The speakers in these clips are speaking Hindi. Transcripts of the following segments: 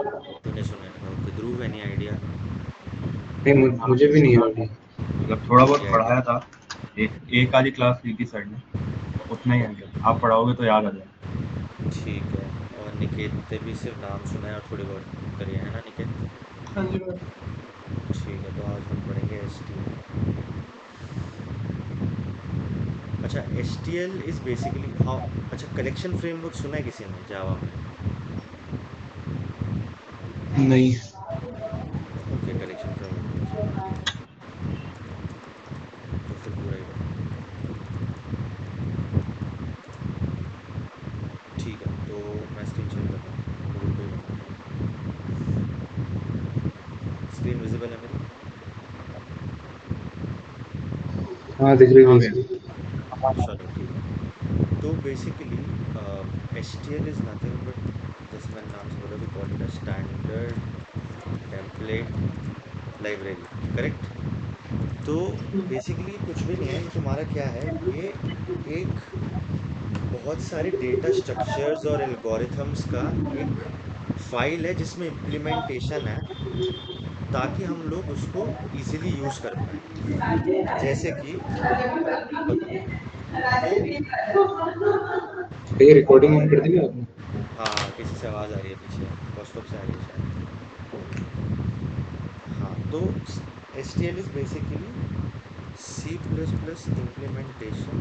तूने सुना है? ओके, ध्रुव, एनी आइडिया? नहीं, मुझे भी नहीं है आइडिया। मतलब थोड़ा बहुत कोई आइडिया? पढ़ाया था, एक एक आधी क्लास ली थी सर ने, उतना ही आइडिया। आप पढ़ाओगे तो याद आ जाएगा। ठीक है। और निकेत ने भी सिर्फ नाम सुना है और थोड़ी बहुत करी है ना निकेत? हाँ जी मैम। ठीक है, तो आज हम पढ़ेंगे एस टी एल। अच्छा, H T L is basically how. अच्छा, कलेक्शन फ्रेमवर्क सुना है किसी ने जावा में? नहीं। ओके, कलेक्शन फ्रेमवर्क नहीं सुना, तो फिर पूरा ही बताऊँ। ठीक है, तो मैं स्क्रीन शेयर कर रहा हूँ, गूगल पे ही बना रहा हूँ। स्क्रीन विजिबल है मेरी? हाँ, दिख रही हाँ है भैया। इसकी। चलो ठीक है। तो basically H T L is nothing but, जैसे मैंने नाम से बोला, we call it a standard template library, correct? तो बेसिकली कुछ भी नहीं है, ये तुम्हारा क्या है, ये एक बहुत सारे डेटा स्ट्रक्चर्स और एल्गोरिथम्स का एक फाइल है जिसमें इम्प्लीमेंटेशन है, ताकि हम लोग उसको इजीली यूज़ कर पाए। जैसे कि तो ये रिकॉर्डिंग ऑन कर दी क्या आपने? हाँ, किसी से आवाज़ आ रही है पीछे, बस स्टॉप से आ रही है शायद। हाँ, तो H T L is basically C plus plus implementation,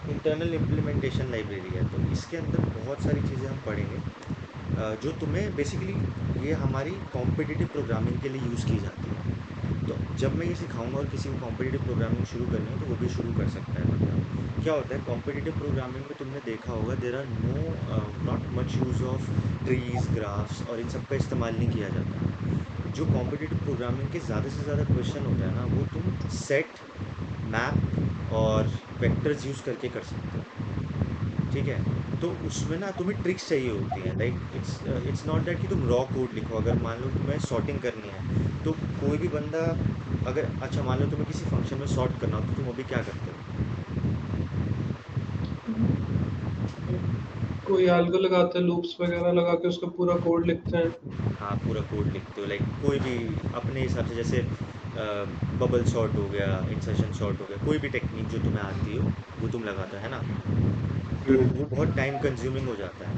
internal implementation library है। तो इसके अंदर बहुत सारी चीज़ें हम पढ़ेंगे, जो तुम्हें बेसिकली, ये हमारी कॉम्पिटिटिव प्रोग्रामिंग के लिए यूज़ की जाती है। तो जब मैं ये सिखाऊंगा और किसी को कॉम्पिटिटिव प्रोग्रामिंग शुरू करनी है तो वो भी शुरू कर सकता है। मतलब क्या होता है कॉम्पिटिटिव प्रोग्रामिंग में, तुमने देखा होगा, there are not much use of trees, graphs और इन सब का इस्तेमाल नहीं किया जाता है। जो कॉम्पिटिटिव प्रोग्रामिंग के ज़्यादा से ज़्यादा क्वेश्चन होता है ना, वो तुम सेट, मैप और वेक्टर्स यूज़ करके कर सकते हो। ठीक है? तो उसमें ना तुम्हें ट्रिक्स चाहिए होती हैं, लाइक इट्स नॉट दैट कि तुम रॉ कोड लिखो। अगर मान लो तुम्हें सॉर्टिंग करनी है, तो कोई भी बंदा, अगर अच्छा मान लो तुम्हें किसी फंक्शन में सॉर्ट करना हो, तो तुम अभी क्या करते हो? कोई algo लगाते हैं, लूप्स वगैरह लगा के उसका पूरा कोड लिखते हैं। हाँ, पूरा कोड लिखते हो, लाइक कोई भी अपने हिसाब से, जैसे बबल सॉर्ट हो गया, इंसर्शन सॉर्ट हो गया, कोई भी टेक्निक जो तुम्हें आती हो वो तुम लगाते हो, है ना? तो वो बहुत टाइम कंज्यूमिंग हो जाता है।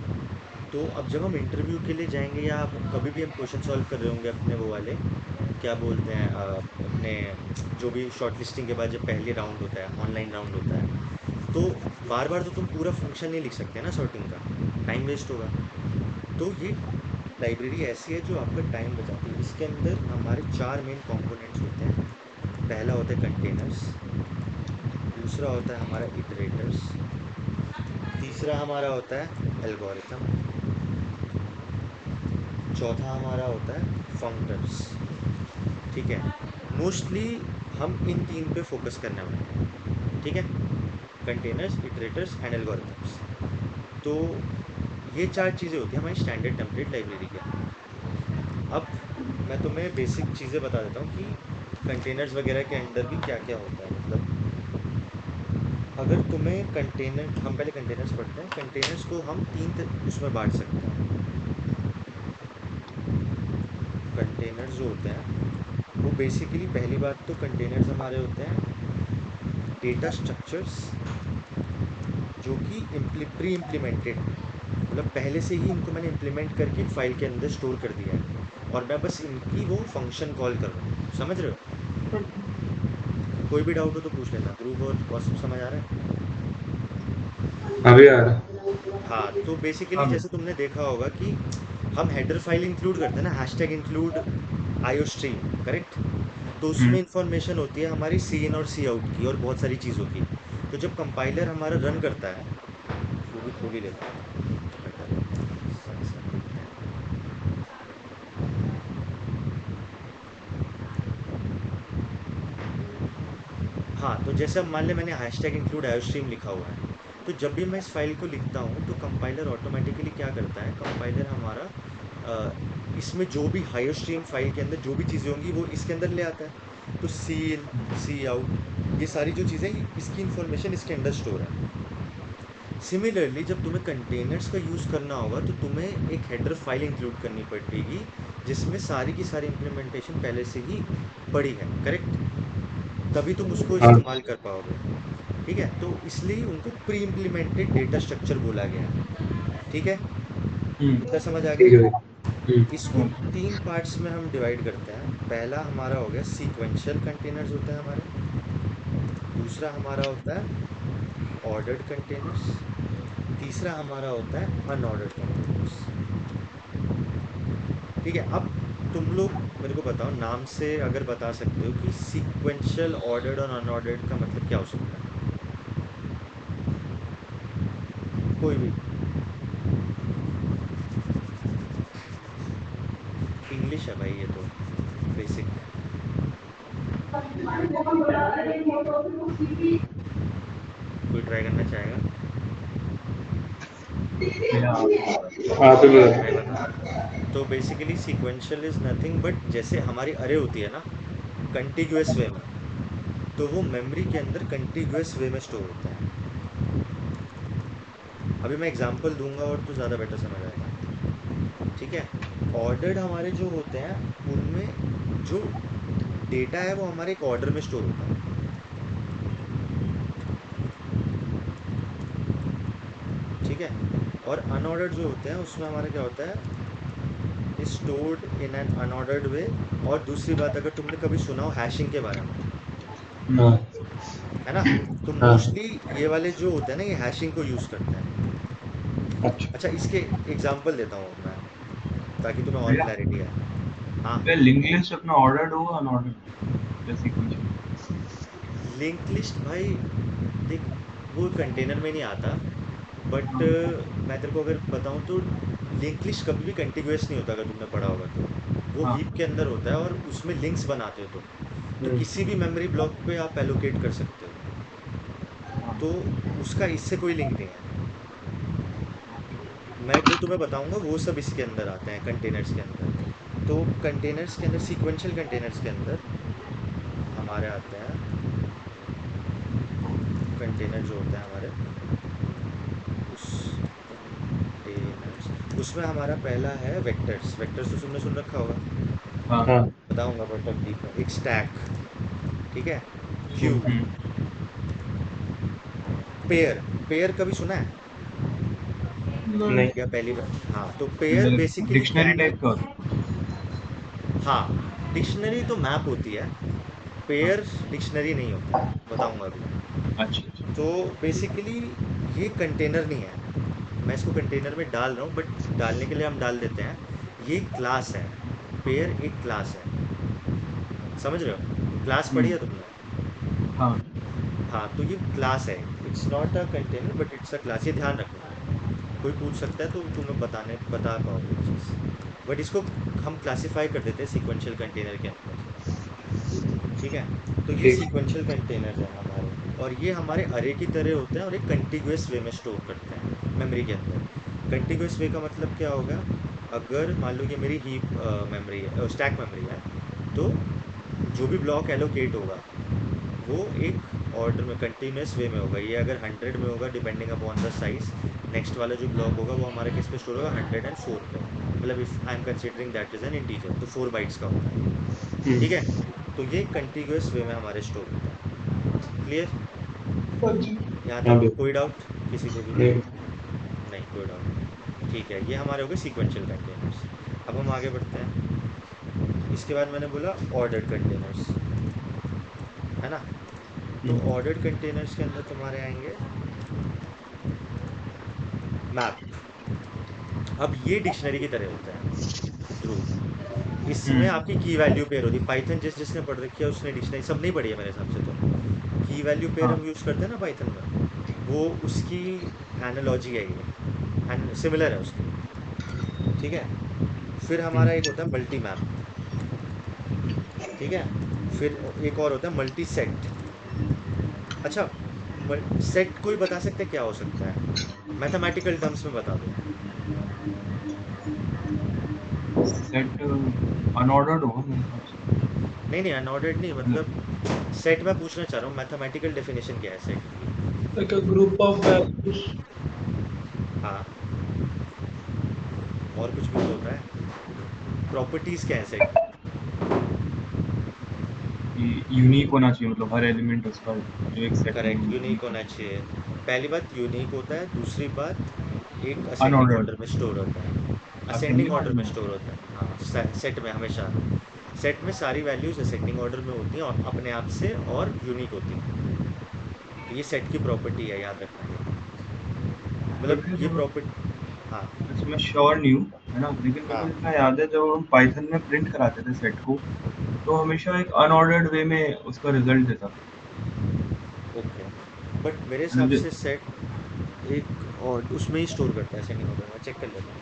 तो अब जब हम इंटरव्यू के लिए जाएंगे, या कभी भी हम क्वेश्चन सॉल्व कर रहे होंगे अपने वो वाले, क्या बोलते हैं, अपने जो भी शॉर्ट लिस्टिंग के बाद जब पहले राउंड होता है, ऑनलाइन राउंड होता है, तो बार बार तो तुम पूरा फंक्शन नहीं लिख सकते ना सॉर्टिंग का, टाइम वेस्ट होगा। तो ये लाइब्रेरी ऐसी है जो आपका टाइम बचाती है। इसके अंदर हमारे चार मेन कंपोनेंट्स होते हैं। पहला होता है कंटेनर्स, दूसरा होता है हमारा इटरेटर्स, तीसरा हमारा होता है एल्गोरिथम, चौथा हमारा होता है फंक्टर्स। ठीक है? मोस्टली हम इन तीन पे फोकस करने वाले हैं। ठीक है? Containers, iterators and algorithms. तो ये चार चीज़ें होती हैं हमारी स्टैंडर्ड टेम्पलेट लाइब्रेरी के अंदर। अब मैं तुम्हें बेसिक चीज़ें बता देता हूँ कि कंटेनर्स वगैरह के अंदर भी क्या क्या होता है। मतलब अगर तुम्हें कंटेनर, हम पहले कंटेनर्स पढ़ते हैं। कंटेनर्स को हम उसमें बांट सकते हैं। कंटेनर्स जो होते हैं वो बेसिकली, पहली बात तो कंटेनर्स हमारे होते हैं डेटा स्ट्रक्चर्स, जो कि प्री इम्प्लीमेंटेड हैं। मतलब पहले से ही इनको मैंने इम्प्लीमेंट करके एक फ़ाइल के अंदर स्टोर कर दिया है, और मैं बस इनकी वो फंक्शन कॉल कर रहा हूँ। समझ रहे हो? कोई भी डाउट हो तो पूछ लेना। ध्रुव और कौशिक, समझ आ रहा है? अभी आ रहा। हाँ, तो बेसिकली हाँ जैसे भैया। तुमने देखा होगा कि हम हेडर फाइल इंक्लूड करते हैं ना, hashtag include IO stream, correct? तो उसमें इंफॉर्मेशन होती है हमारी सी इन और सी आउट की, और बहुत सारी चीज़ों की। तो जब कंपाइलर हमारा रन करता है, वो भी खोल ही लेता हूँ मैं, बेटर है, साथ साथ देखते हैं। हाँ, तो जैसे अब मान लें मैंने हैशटैग इंक्लूड आयोस्ट्रीम लिखा हुआ है, तो जब भी मैं इस फाइल को लिखता हूँ तो कंपाइलर ऑटोमेटिकली क्या करता है, कंपाइलर हमारा इसमें जो भी हायोस्ट्रीम फाइल के अंदर जो भी चीज़ें होंगी वो इसके अंदर ले आता है। तो सी इन, सी आउट, ये सारी जो चीज़ें, इसकी इन्फॉर्मेशन इसके अंदर स्टोर है। सिमिलरली जब तुम्हें कंटेनर्स का यूज़ करना होगा तो तुम्हें एक हेडर फाइल इंक्लूड करनी पड़ेगी जिसमें सारी की सारी इम्प्लीमेंटेशन पहले से ही पड़ी है, करेक्ट? तभी तुम उसको हाँ इस्तेमाल कर पाओगे। ठीक है, तो इसलिए उनको प्री इम्प्लीमेंटेड डेटा स्ट्रक्चर बोला गया है। ठीक है, इतना समझ आ ठीक है गया? भाई। इसको तीन पार्ट्स में हम डिवाइड करते हैं। पहला हमारा हो गया सीक्वेंशियल कंटेनर्स होते हैं हमारे, दूसरा हमारा होता है ऑर्डर्ड कंटेनर्स, तीसरा हमारा होता है अनऑर्डर्ड कंटेनर्स। ठीक है, अब तुम लोग मेरे को बताओ, नाम से अगर बता सकते हो कि सीक्वेंशियल, ऑर्डर्ड और अनऑर्डर्ड का मतलब क्या हो सकता है? कोई भी। इंग्लिश है भाई ये तो, बेसिक। कोई ट्राई करना चाहेगा? आप ही बता। मैं बता तो basically sequential is nothing but जैसे हमारी अरे होती है ना कंटिग्यूअस वे में, तो वो मेमोरी के अंदर कंटिग्यूअस वे में स्टोर होता है। अभी मैं एग्जांपल दूंगा और तो ज़्यादा बेटर समझ आएगा। ठीक है, ऑर्डर्ड हमारे जो होते हैं उनमें जो डेटा है वो हमारे एक ऑर्डर में स्टोर होता है। ठीक है, और अनऑर्डर्ड जो होते हैं उसमें हमारा क्या होता है, स्टोर्ड इन एन अनऑर्डर्ड वे। और दूसरी बात, अगर तुमने कभी सुना हो हैशिंग के बारे में, हाँ है ना, तो हाँ। मोस्टली ये वाले जो होते हैं ना ये हैशिंग को यूज़ करते हैं। अच्छा। अच्छा, इसके एग्जांपल देता हूँ मैं ताकि तुम्हें और भैया क्लैरिटी आए। हाँ, भैया लिंक लिस्ट अपना ऑर्डर्ड होगा अनऑर्डर्ड या सीक्वेंशियल? लिंक लिस्ट भाई देख, वो कंटेनर में नहीं आता, बट मैं तेरे को अगर बताऊँ तो लिंक लिस्ट कभी भी कंटिन्यूअस नहीं होता, अगर तुमने पढ़ा होगा तो वो हाँ हीप के अंदर होता है और उसमें लिंक्स बनाते हो तो हम्म, किसी भी मेमोरी ब्लॉक पे आप एलोकेट कर सकते हो, हाँ। तो उसका इससे कोई लिंक नहीं है। मैं जो तुम्हें बताऊंगा वो सब इसके अंदर आते हैं कंटेनर्स के अंदर। तो कंटेनर्स के अंदर, सीक्वेंशियल कंटेनर्स के अंदर हमारे आते हैं कंटेनर जो होते हैं हमारे, उस कंटेनर्स उसमें हमारा पहला है वेक्टर्स। वेक्टर्स तो तुमने सुन रखा होगा, हाँ। हाँ बताऊंगा बट अब डीप में। एक स्टैक, ठीक है, क्यू, हम्म, पेयर। पेयर कभी सुना है नहीं। या पहली बार? हाँ, तो पेयर बेसिकली क्या डिक्शनरी है? टाइप का होता हाँ, डिक्शनरी तो मैप होती है, है। हाँ। पेयर डिक्शनरी नहीं होता है, बताऊंगा अभी। अच्छा अच्छा। तो बेसिकली ये कंटेनर नहीं है, मैं इसको कंटेनर में डाल रहा हूँ बट डालने के लिए हम डाल देते हैं, ये क्लास है। पेयर एक क्लास है, समझ रहे हो? क्लास पढ़ी है तुमने? हाँ हाँ, तो ये क्लास है, it's not a container but it's a class, ये ध्यान रखना। कोई पूछ सकता है तो तुम्हें बता पाओगे ये चीज़, बट इसको हम क्लासिफाई कर देते हैं सीक्वेंशियल कंटेनर के अंदर। ठीक है, तो ये ठीक। सीक्वेंशियल कंटेनर्स हैं हमारे, और ये हमारे अरे की तरह होते हैं और एक कंटिग्यूअस वे में स्टोर करते हैं मेमोरी के अंदर। कंटिग्यूअस वे का मतलब क्या होगा? अगर मान लो ये मेरी हीप मेमोरी है, स्टैक मेमोरी है, तो जो भी ब्लॉक एलोकेट होगा वो एक ऑर्डर में कंटिन्यूस वे में होगा। ये अगर 100 में होगा depending upon the size, next वाला जो ब्लॉक होगा वो हमारे किस पे स्टोर होगा? 104 पे। मतलब if I am considering that is an integer, तो 4 बाइट्स का होता है। ठीक है, तो ये कंटिन्यूस वे में हमारे स्टोर होता है। क्लियर? हाँ जी। यहाँ हाँ तक भाई। कोई डाउट किसी को भी? नहीं। नहीं, कोई डाउट नहीं। ठीक है, ये हमारे हो गए सीक्वेंशियल कंटेनर्स। अब हम आगे बढ़ते हैं। इसके बाद मैंने बोला ऑर्डर्ड कंटेनर्स, है ना? तो ऑर्डर्ड कंटेनर्स के अंदर तुम्हारे आएंगे मैप। अब ये डिक्शनरी की तरह होता है, ध्रुव। इसमें आपकी की वैल्यू पेयर होती है। पाइथन जिसने पढ़ रखी है उसने डिक्शनरी सब नहीं पढ़ी है मेरे हिसाब से। तो की वैल्यू पेयर हाँ। हम यूज़ करते हैं ना पाइथन में, वो उसकी एनालॉजी है ये, एंड सिमिलर है उसकी। ठीक है, फिर हमारा एक होता है मल्टी मैप। ठीक है, फिर एक और होता है मल्टी सेट। अच्छा, सेट कोई बता सकते हैं क्या हो सकता है? मैथमेटिकल टर्म्स में बता दो। सेट अनऑर्डर्ड होगा मेरे हिसाब से। नहीं नहीं, अनऑर्डर्ड नहीं, मतलब मतलब सेट मैं पूछना चाह रहा हूँ मैथमेटिकल डेफिनेशन क्या है सेट की? Like a group of values. और कुछ भी तो होता है। प्रॉपर्टीज़ क्या है सेट? यूनिक होना चाहिए, मतलब हर एलिमेंट उसका जो एक सेट में करेक्ट, यूनिक यूनिक होना होना चाहिए। पहली बात यूनिक होता है, दूसरी बात एक चाहिए। असेंडिंग अनऑर्डर्ड, ऑर्डर में स्टोर होता है। असेंडिंग असेंडिंग ऑर्डर ऑर्डर में में। स्टोर होता है, हाँ। सेट में हमेशा सेट में सारी वैल्यूज असेंडिंग ऑर्डर में होती हैं और अपने आप से और यूनिक होती हैं। तो ये सेट की प्रॉपर्टी है, याद रखना ये। पर मतलब ये फिर प्रॉपर्टी। हाँ। वैसे मैं श्योर नहीं हूँ, है ना, लेकिन मेरे को हाँ। जितना याद है जब हम पाइथन में प्रिंट कराते थे सेट को, तो हमेशा एक अनऑर्डर्ड वे में उसका रिजल्ट देता था, ओके। बट मेरे है ना। हिसाब से सेट एक और उसमें ही स्टोर करता है असेंडिंग ऑर्डर में। चेक कर लेता हूँ,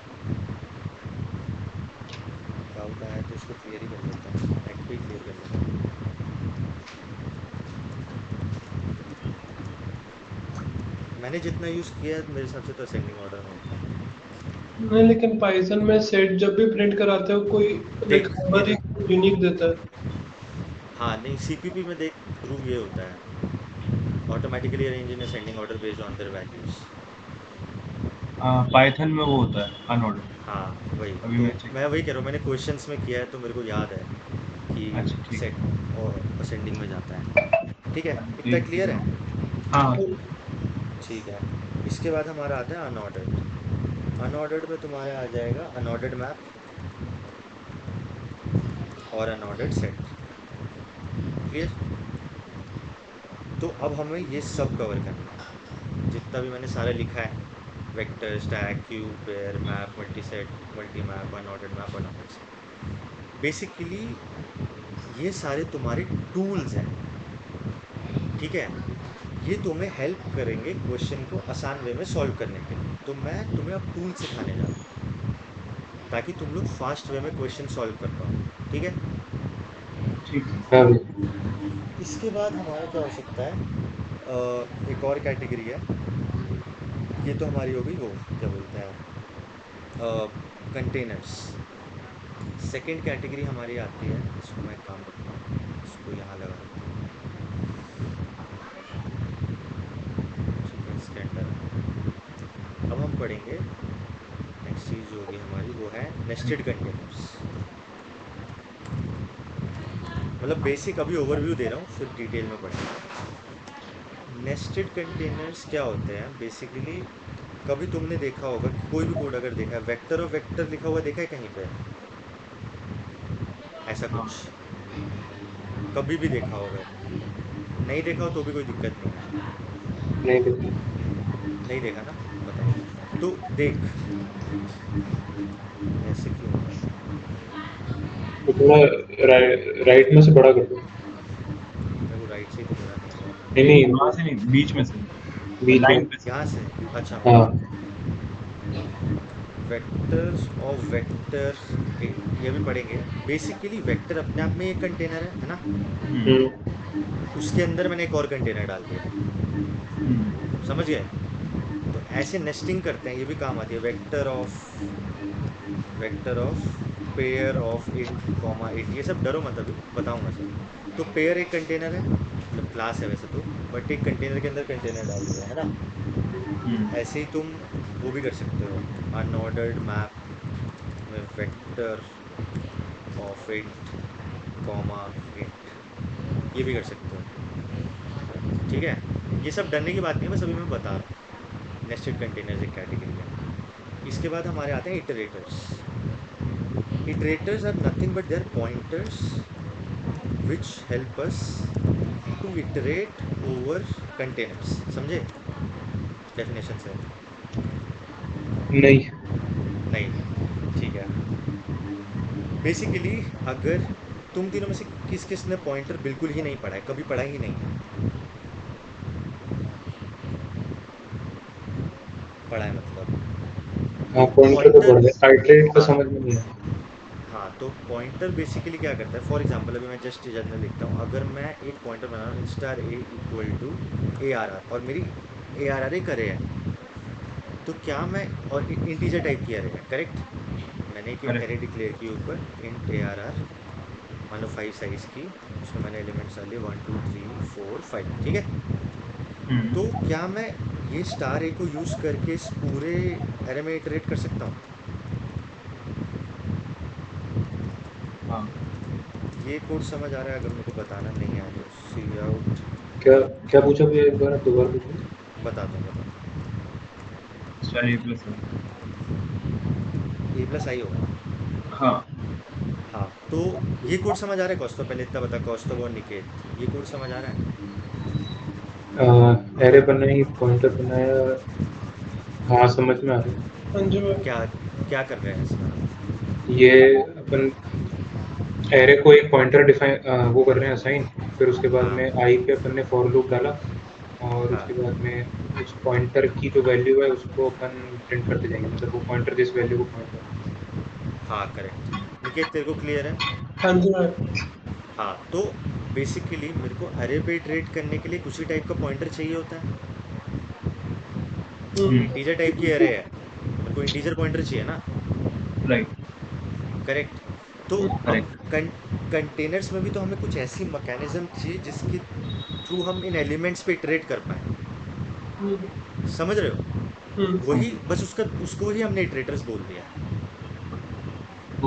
डाउट आया तो इसको क्लियर ही कर लेता हूँ, नेट पे ही क्लियर कर लेता हूँ। मैंने जितना यूज़ किया है मेरे हिसाब से तो असेंडिंग ऑर्डर में होता है। नहीं, लेकिन पाइथन में सेट जब भी प्रिंट कराते हो कोई लाइक देख ये नंबर ही देख। यूनिक देता है। हाँ नहीं, सीपीपी में देख, प्रूव ये होता है, automatically arrange in ascending order based on their values. Python में वो होता है अनऑर्डर्ड। हाँ वही। अभी तो मैं चेक मैं वही कह रहा हूँ, मैंने क्वेश्चंस में किया है तो मेरे को याद है अच्छा कि ठीक सेट है। और असेंडिंग में जाता है। ठीक है, अभी इतना देख क्लियर लिया। है। हाँ। ठीक है। इसके बाद हमारा आता है अनऑर्डर्ड। अनऑर्डर्ड में तुम्हारा आ जाएगा अनऑर्डर्ड मैप और अनऑर्डर्ड सेट। क्लियर? तो अब हमें ये सब कवर करना है, जितना भी मैंने सारा लिखा है। Vector, stack, cube, pair, map, multi set, multi map, unordered map, unordered set. Basically ये सारे तुम्हारे टूल्स हैं। ठीक है? ये तुम्हें हेल्प करेंगे क्वेश्चन को आसान वे में सॉल्व करने के लिए। तो मैं तुम्हें अब टूल सिखाने जा रहा हूँ ताकि तुम लोग फास्ट वे में क्वेश्चन सॉल्व कर पाओ। ठीक है? ठीक है। हाँ भैया। इसके बाद हमारा क्या हो सकता है, एक और कैटेगरी है। ये तो हमारी हो गई, वो क्या बोलते हैं, कंटेनर्स। सेकंड कैटेगरी हमारी आती है, इसको मैं एक काम करता हूँ, इसको यहाँ लगा देता हूँ। ठीक है, इसके अंडर अब हम पढ़ेंगे। नेक्स्ट चीज़ जो होगी हमारी वो है नेस्टेड कंटेनर्स। मतलब बेसिक अभी ओवरव्यू दे रहा हूँ, फिर डिटेल में पढ़ेंगे। नेस्टेड कंटेनर्स क्या होते हैं बेसिकली? कभी तुमने देखा होगा कि कोई भी कोड अगर देखा है, वेक्टर और वेक्टर लिखा हुआ देखा है कहीं पे, ऐसा हाँ। कुछ कभी भी देखा होगा? नहीं देखा हो तो भी कोई दिक्कत नहीं है। नहीं देखी। नहीं देखा ना? बताओ। तो देख, ऐसे क्यों हो रहा है? तो थोड़ा राइट में से बड़ा कर दो। मेरे को राइट से ही तो बड़ा नहीं हो रहा। नहीं नहीं, वहाँ नहीं, से नहीं, बीच में से, बीच में। लाइन पे से। यहाँ से? अच्छा, हाँ। वेक्टर्स और वेक्टर, ये भी पढ़ेंगे। बेसिकली वेक्टर अपने आप में एक कंटेनर है ना? हम्म। हम्म। उसके अंदर मैंने एक और कंटेनर डाल दिया। समझ गए? तो ऐसे नेस्टिंग करते हैं, ये भी काम आती है। Vector of pair of int comma int, ये सब डरो मत, अभी बताऊंगा सब। तो पेयर एक कंटेनर है, मतलब क्लास है वैसे तो, बट एक कंटेनर के अंदर कंटेनर डाल दिया है ना? ऐसे ही तुम वो भी कर सकते हो, अनऑर्डर्ड मैप में vector of int comma int, ये भी कर सकते हो। ठीक है? ये सब डरने की बात नहीं है, बस अभी मैं बता रहा हूँ। नेस्टेड कंटेनर्स एक कैटेगरी है। इसके बाद हमारे आते हैं iterators. Iterators are nothing but there pointers which help us to iterate over containers. समझे डेफिनेशन से? नहीं। नहीं? ठीक है। बेसिकली अगर तुम तीनों में से किस किस ने पॉइंटर बिल्कुल ही नहीं पढ़ा है, कभी पढ़ा ही नहीं है? पढ़ा है मतलब? हाँ, तो पॉइंटर तो पॉइंटर, पढ़ गए, आइटरेट का हाँ समझ में नहीं आया। हाँ, तो पॉइंटर बेसिकली क्या करता है, फॉर एग्जांपल अभी मैं जस्ट जनरल लिखता हूँ। अगर मैं एक पॉइंटर बना रहा हूँ, star A equal to A R R, और मेरी ए आर आर एक अरे है, तो क्या मैं, और इंटीजर टाइप की अरे है, करेक्ट? मैंने एक करेक्ट। एरे डिक्लेयर की ऊपर, इंट ए आर आर, मान लो 5 साइज की, उसमें मैंने एलिमेंट्स डाले 1 2 3 4 5। ठीक है? तो क्या मैं ये स्टार ए को यूज़ करके इस पूरे एरे में इटरेट कर सकता हूँ? हाँ ये कोड समझ आ रहा है? अगर मेरे को बताना नहीं आया तो सी आउट क्या क्या पूछा भैया, एक बार आप दोबारा पूछिए। बताता हूँ। स्टार ए प्लस है। ए प्लस आई होगा ना? हाँ हाँ, तो ये कोड समझ आ रहा है कौस्तव? पहले इतना बता, कौस्तव और निकेत, ये कोड समझ आ रहा है? एरे बनाई, पॉइंटर बनाया, हाँ समझ में आ रहा है। हाँ जी भाई। क्या क्या कर रहे हैं इसमें हम? ये अपन एरे को एक पॉइंटर डिफाइन वो कर रहे हैं असाइन, फिर उसके बाद हाँ में आई पे अपन ने फॉर लूप डाला, और हाँ उसके बाद में उस पॉइंटर की जो वैल्यू है उसको अपन प्रिंट करते जाएंगे, मतलब वो पॉइंटर जिस वैल्यू को पॉइंट कर रहा है। हाँ, करेक्ट। निकेत, तेरे को क्लियर है? हाँ जी भाई। हाँ, तो बेसिकली मेरे को अरे पे इटरेट करने के लिए कुछ ही टाइप का पॉइंटर चाहिए होता है। हम्म। इंटीजर टाइप की अरे है, मेरे को इंटीजर पॉइंटर चाहिए ना? Right correct. तो अब करेक्ट। कंटेनर्स में भी तो हमें कुछ ऐसी मैकेनिज्म चाहिए जिसके थ्रू हम इन एलिमेंट्स पे इटरेट कर पाए। हम्म। समझ रहे हो? हम्म। हाँ वही बस, उसका उसको ही हमने इटरेटर्स बोल दिया।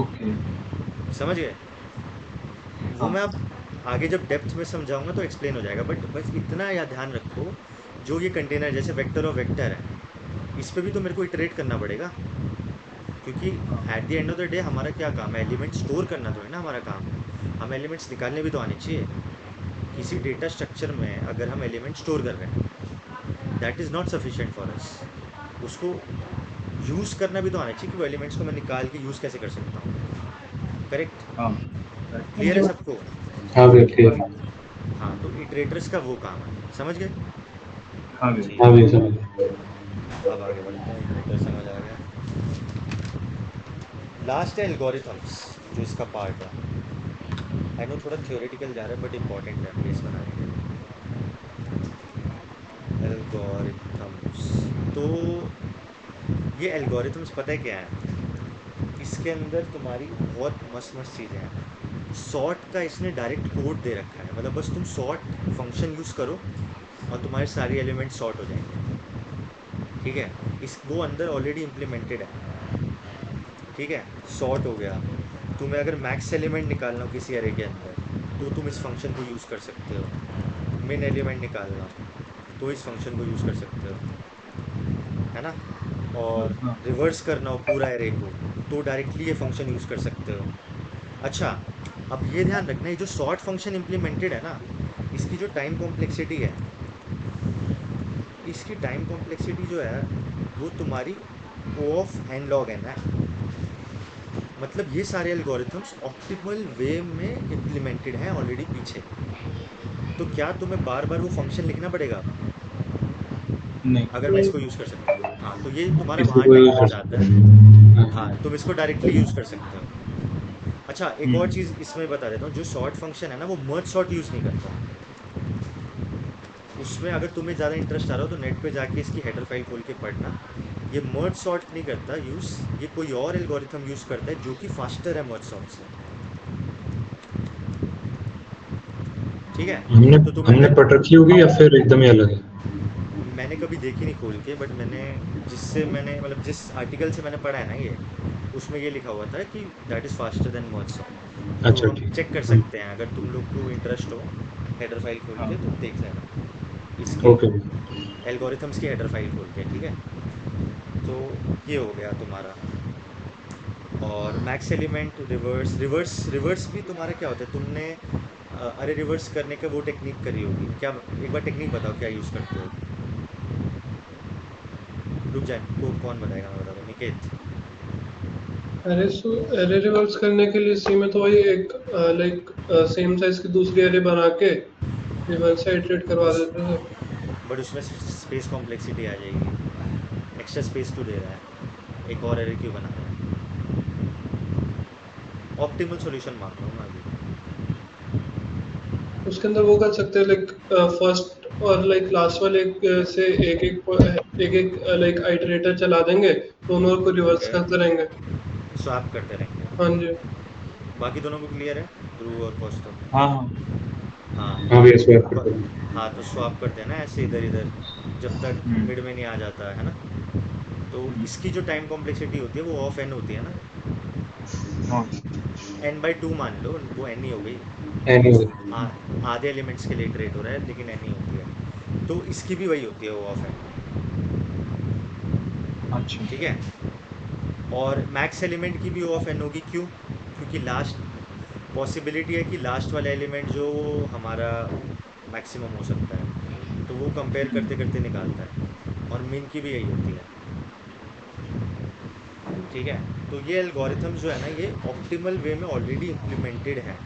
ओके। समझ गए? वो हाँ मैं अब आगे जब डेप्थ में समझाऊंगा तो एक्सप्लेन हो जाएगा, बट बस इतना या ध्यान रखो, जो ये कंटेनर जैसे वेक्टर और वेक्टर है, इस पे भी तो मेरे को इटरेट करना पड़ेगा, क्योंकि हाँ at the end of the day हमारा क्या काम है? एलिमेंट स्टोर करना तो है ना हमारा काम। हम एलिमेंट्स निकालने भी तो आने चाहिए। किसी डेटा स्ट्रक्चर में अगर हम एलिमेंट स्टोर कर रहे हैं, that is not sufficient for us. उसको यूज़ करना भी तो आना चाहिए कि वो एलिमेंट्स को मैं निकाल के यूज़ कैसे कर सकता हूँ। करेक्ट? हाँ करेक्ट। हाँ क्लियर जी है भाई। सबको? हाँ भैया क्लियर। हाँ, तो इटरेटर्स का वो काम है। समझ गए? हाँ भैया। हाँ ठीक भैया है, समझ गया। अब आगे बढ़ते हैं। इटरेटर समझ आ गया। लास्ट है एल्गोरिथम्स, जो इसका पार्ट है। आई नो थोड़ा थ्योरेटिकल जा रहा है, बट इंपॉर्टेंट है बेस बनाने के लिए। एल्गोरिथम्स, तो ये एल्गोरिथम्स पता है क्या है? इसके अंदर तुम्हारी बहुत मस्त मस्त चीज़ें हैं। सॉर्ट का इसने डायरेक्ट कोड दे रखा है, मतलब बस तुम सॉर्ट फंक्शन यूज़ करो और तुम्हारे सारे एलिमेंट सॉर्ट हो जाएंगे। ठीक है? इस वो अंदर ऑलरेडी इम्प्लीमेंटेड है। ठीक है? सॉर्ट हो गया। तुम्हें अगर मैक्स एलिमेंट निकालना हो किसी अरे के अंदर, तो तुम इस फंक्शन को यूज़ कर सकते हो। मिन एलिमेंट निकालना हो तो इस फंक्शन को यूज़ कर सकते हो, है ना? और हाँ रिवर्स करना हो पूरा एरे को, तो डायरेक्टली ये फंक्शन यूज़ कर सकते हो। अच्छा, अब ये ध्यान रखना, ये जो सॉर्ट फंक्शन इम्प्लीमेंटेड है ना, इसकी जो टाइम कॉम्प्लेक्सिटी है, इसकी टाइम कॉम्प्लेक्सिटी जो है वो तुम्हारी ओ ऑफ एन लॉग एन है। मतलब ये सारे एल्गोरिथम्स ऑप्टिमल वे में इम्प्लीमेंटेड हैं ऑलरेडी पीछे। तो क्या तुम्हें बार बार वो फंक्शन लिखना पड़ेगा नहीं अगर मैं इसको यूज़ कर सकता हूँ? हाँ, तो ये तुम्हारा इसको वहाँ कोई टाइम यूज कर बचाता सकता है। है। हाँ, हाँ तुम इसको डायरेक्टली यूज़ कर सकते हो। अच्छा, एक और हम्म चीज़ इसमें बता देता हूँ, जो सॉर्ट फंक्शन है ना, वो मर्ज सॉर्ट यूज़ नहीं करता। उसमें अगर तुम्हें ज़्यादा इंटरेस्ट आ रहा हो तो नेट पे जाके इसकी हेडर फाइल खोल के पढ़ना। ये मर्ज सॉर्ट नहीं करता यूज़, ये कोई और एल्गोरिथम यूज़ करता है जो कि फास्टर है मर्ज सॉर्ट से। ठीक है? हमने तो तुम्हें हमने अगर, पढ़ रखी होगी या फिर एकदम ही अलग है? मैंने कभी देखी नहीं खोल के, बट मैंने जिससे मैंने मतलब जिस आर्टिकल से मैंने पढ़ा है ना ये, उसमें ये लिखा हुआ था कि that is faster than merge sort. तो अच्छा हम ठीक। चेक कर हाँ सकते हैं, अगर तुम लोग को इंटरेस्ट हो हेडर फाइल खोल हाँ के, तो देख लेना इसकी, ओके भैया। एल्गोरिथम्स की हेडर फाइल खोल के। ठीक है? तो ये हो गया तुम्हारा। और max element, reverse reverse reverse भी तुम्हारा क्या होता है? तुमने अरे रिवर्स करने का वो टेक्निक करी होगी क्या? एक बार टेक्निक बताओ क्या यूज़ करते हो। रुक जाए, को कौन बताएगा? मैं बता दूँ, निकेत। अरे सो एरे रिवर्स करने के लिए सी में तो वही एक लाइक सेम साइज की दूसरी एरे बना के रिवर्स से इटरेट करवा उस देते थे। बट उसमें स्पेस कॉम्प्लेक्सिटी आ जाएगी। एक्स्ट्रा स्पेस क्यों दे रहा है? एक और एरे क्यों बना रहा है? ऑप्टिमल सॉल्यूशन मान लो मैं अभी। उसके अंदर वो कर सकते हैं लाइक फर्स्ट और लाइक लास्ट वाले से एक एक लाइक आइटरेटर चला देंगे, दोनों को रिवर्स ओके, करते रहेंगे। स्वैप करते रहेंगे। हाँ जी। बाकी दोनों को क्लियर है? ध्रुव और कौस्तव? हाँ हाँ हाँ, हाँ तो भैया स्वैप ब, करते हैं। हाँ, तो स्वैप करते हैं ना ऐसे इधर इधर, जब तक हम्म मिड में नहीं आ जाता है ना? तो हम्म, इसकी जो टाइम कॉम्प्लेक्सिटी होती है वो ऑफ एन होती है ना? हाँ n/2 मान लो, वो n ही हो गई। एनी आधे एलिमेंट्स के लिए इटरेट हो रहा है लेकिन n ही होती है, तो इसकी भी वही होती है O ऑफ n। अच्छा। ठीक है, और मैक्स एलिमेंट की भी O ऑफ n होगी। क्यों? क्योंकि लास्ट पॉसिबिलिटी है कि लास्ट वाला एलिमेंट जो हमारा मैक्सिमम हो सकता है, तो वो कंपेयर करते करते निकालता है, और मिन की भी यही होती है। ठीक है, तो ये एल्गोरिथम जो है ना, ये ऑप्टिमल वे में ऑलरेडी इम्प्लीमेंटेड है,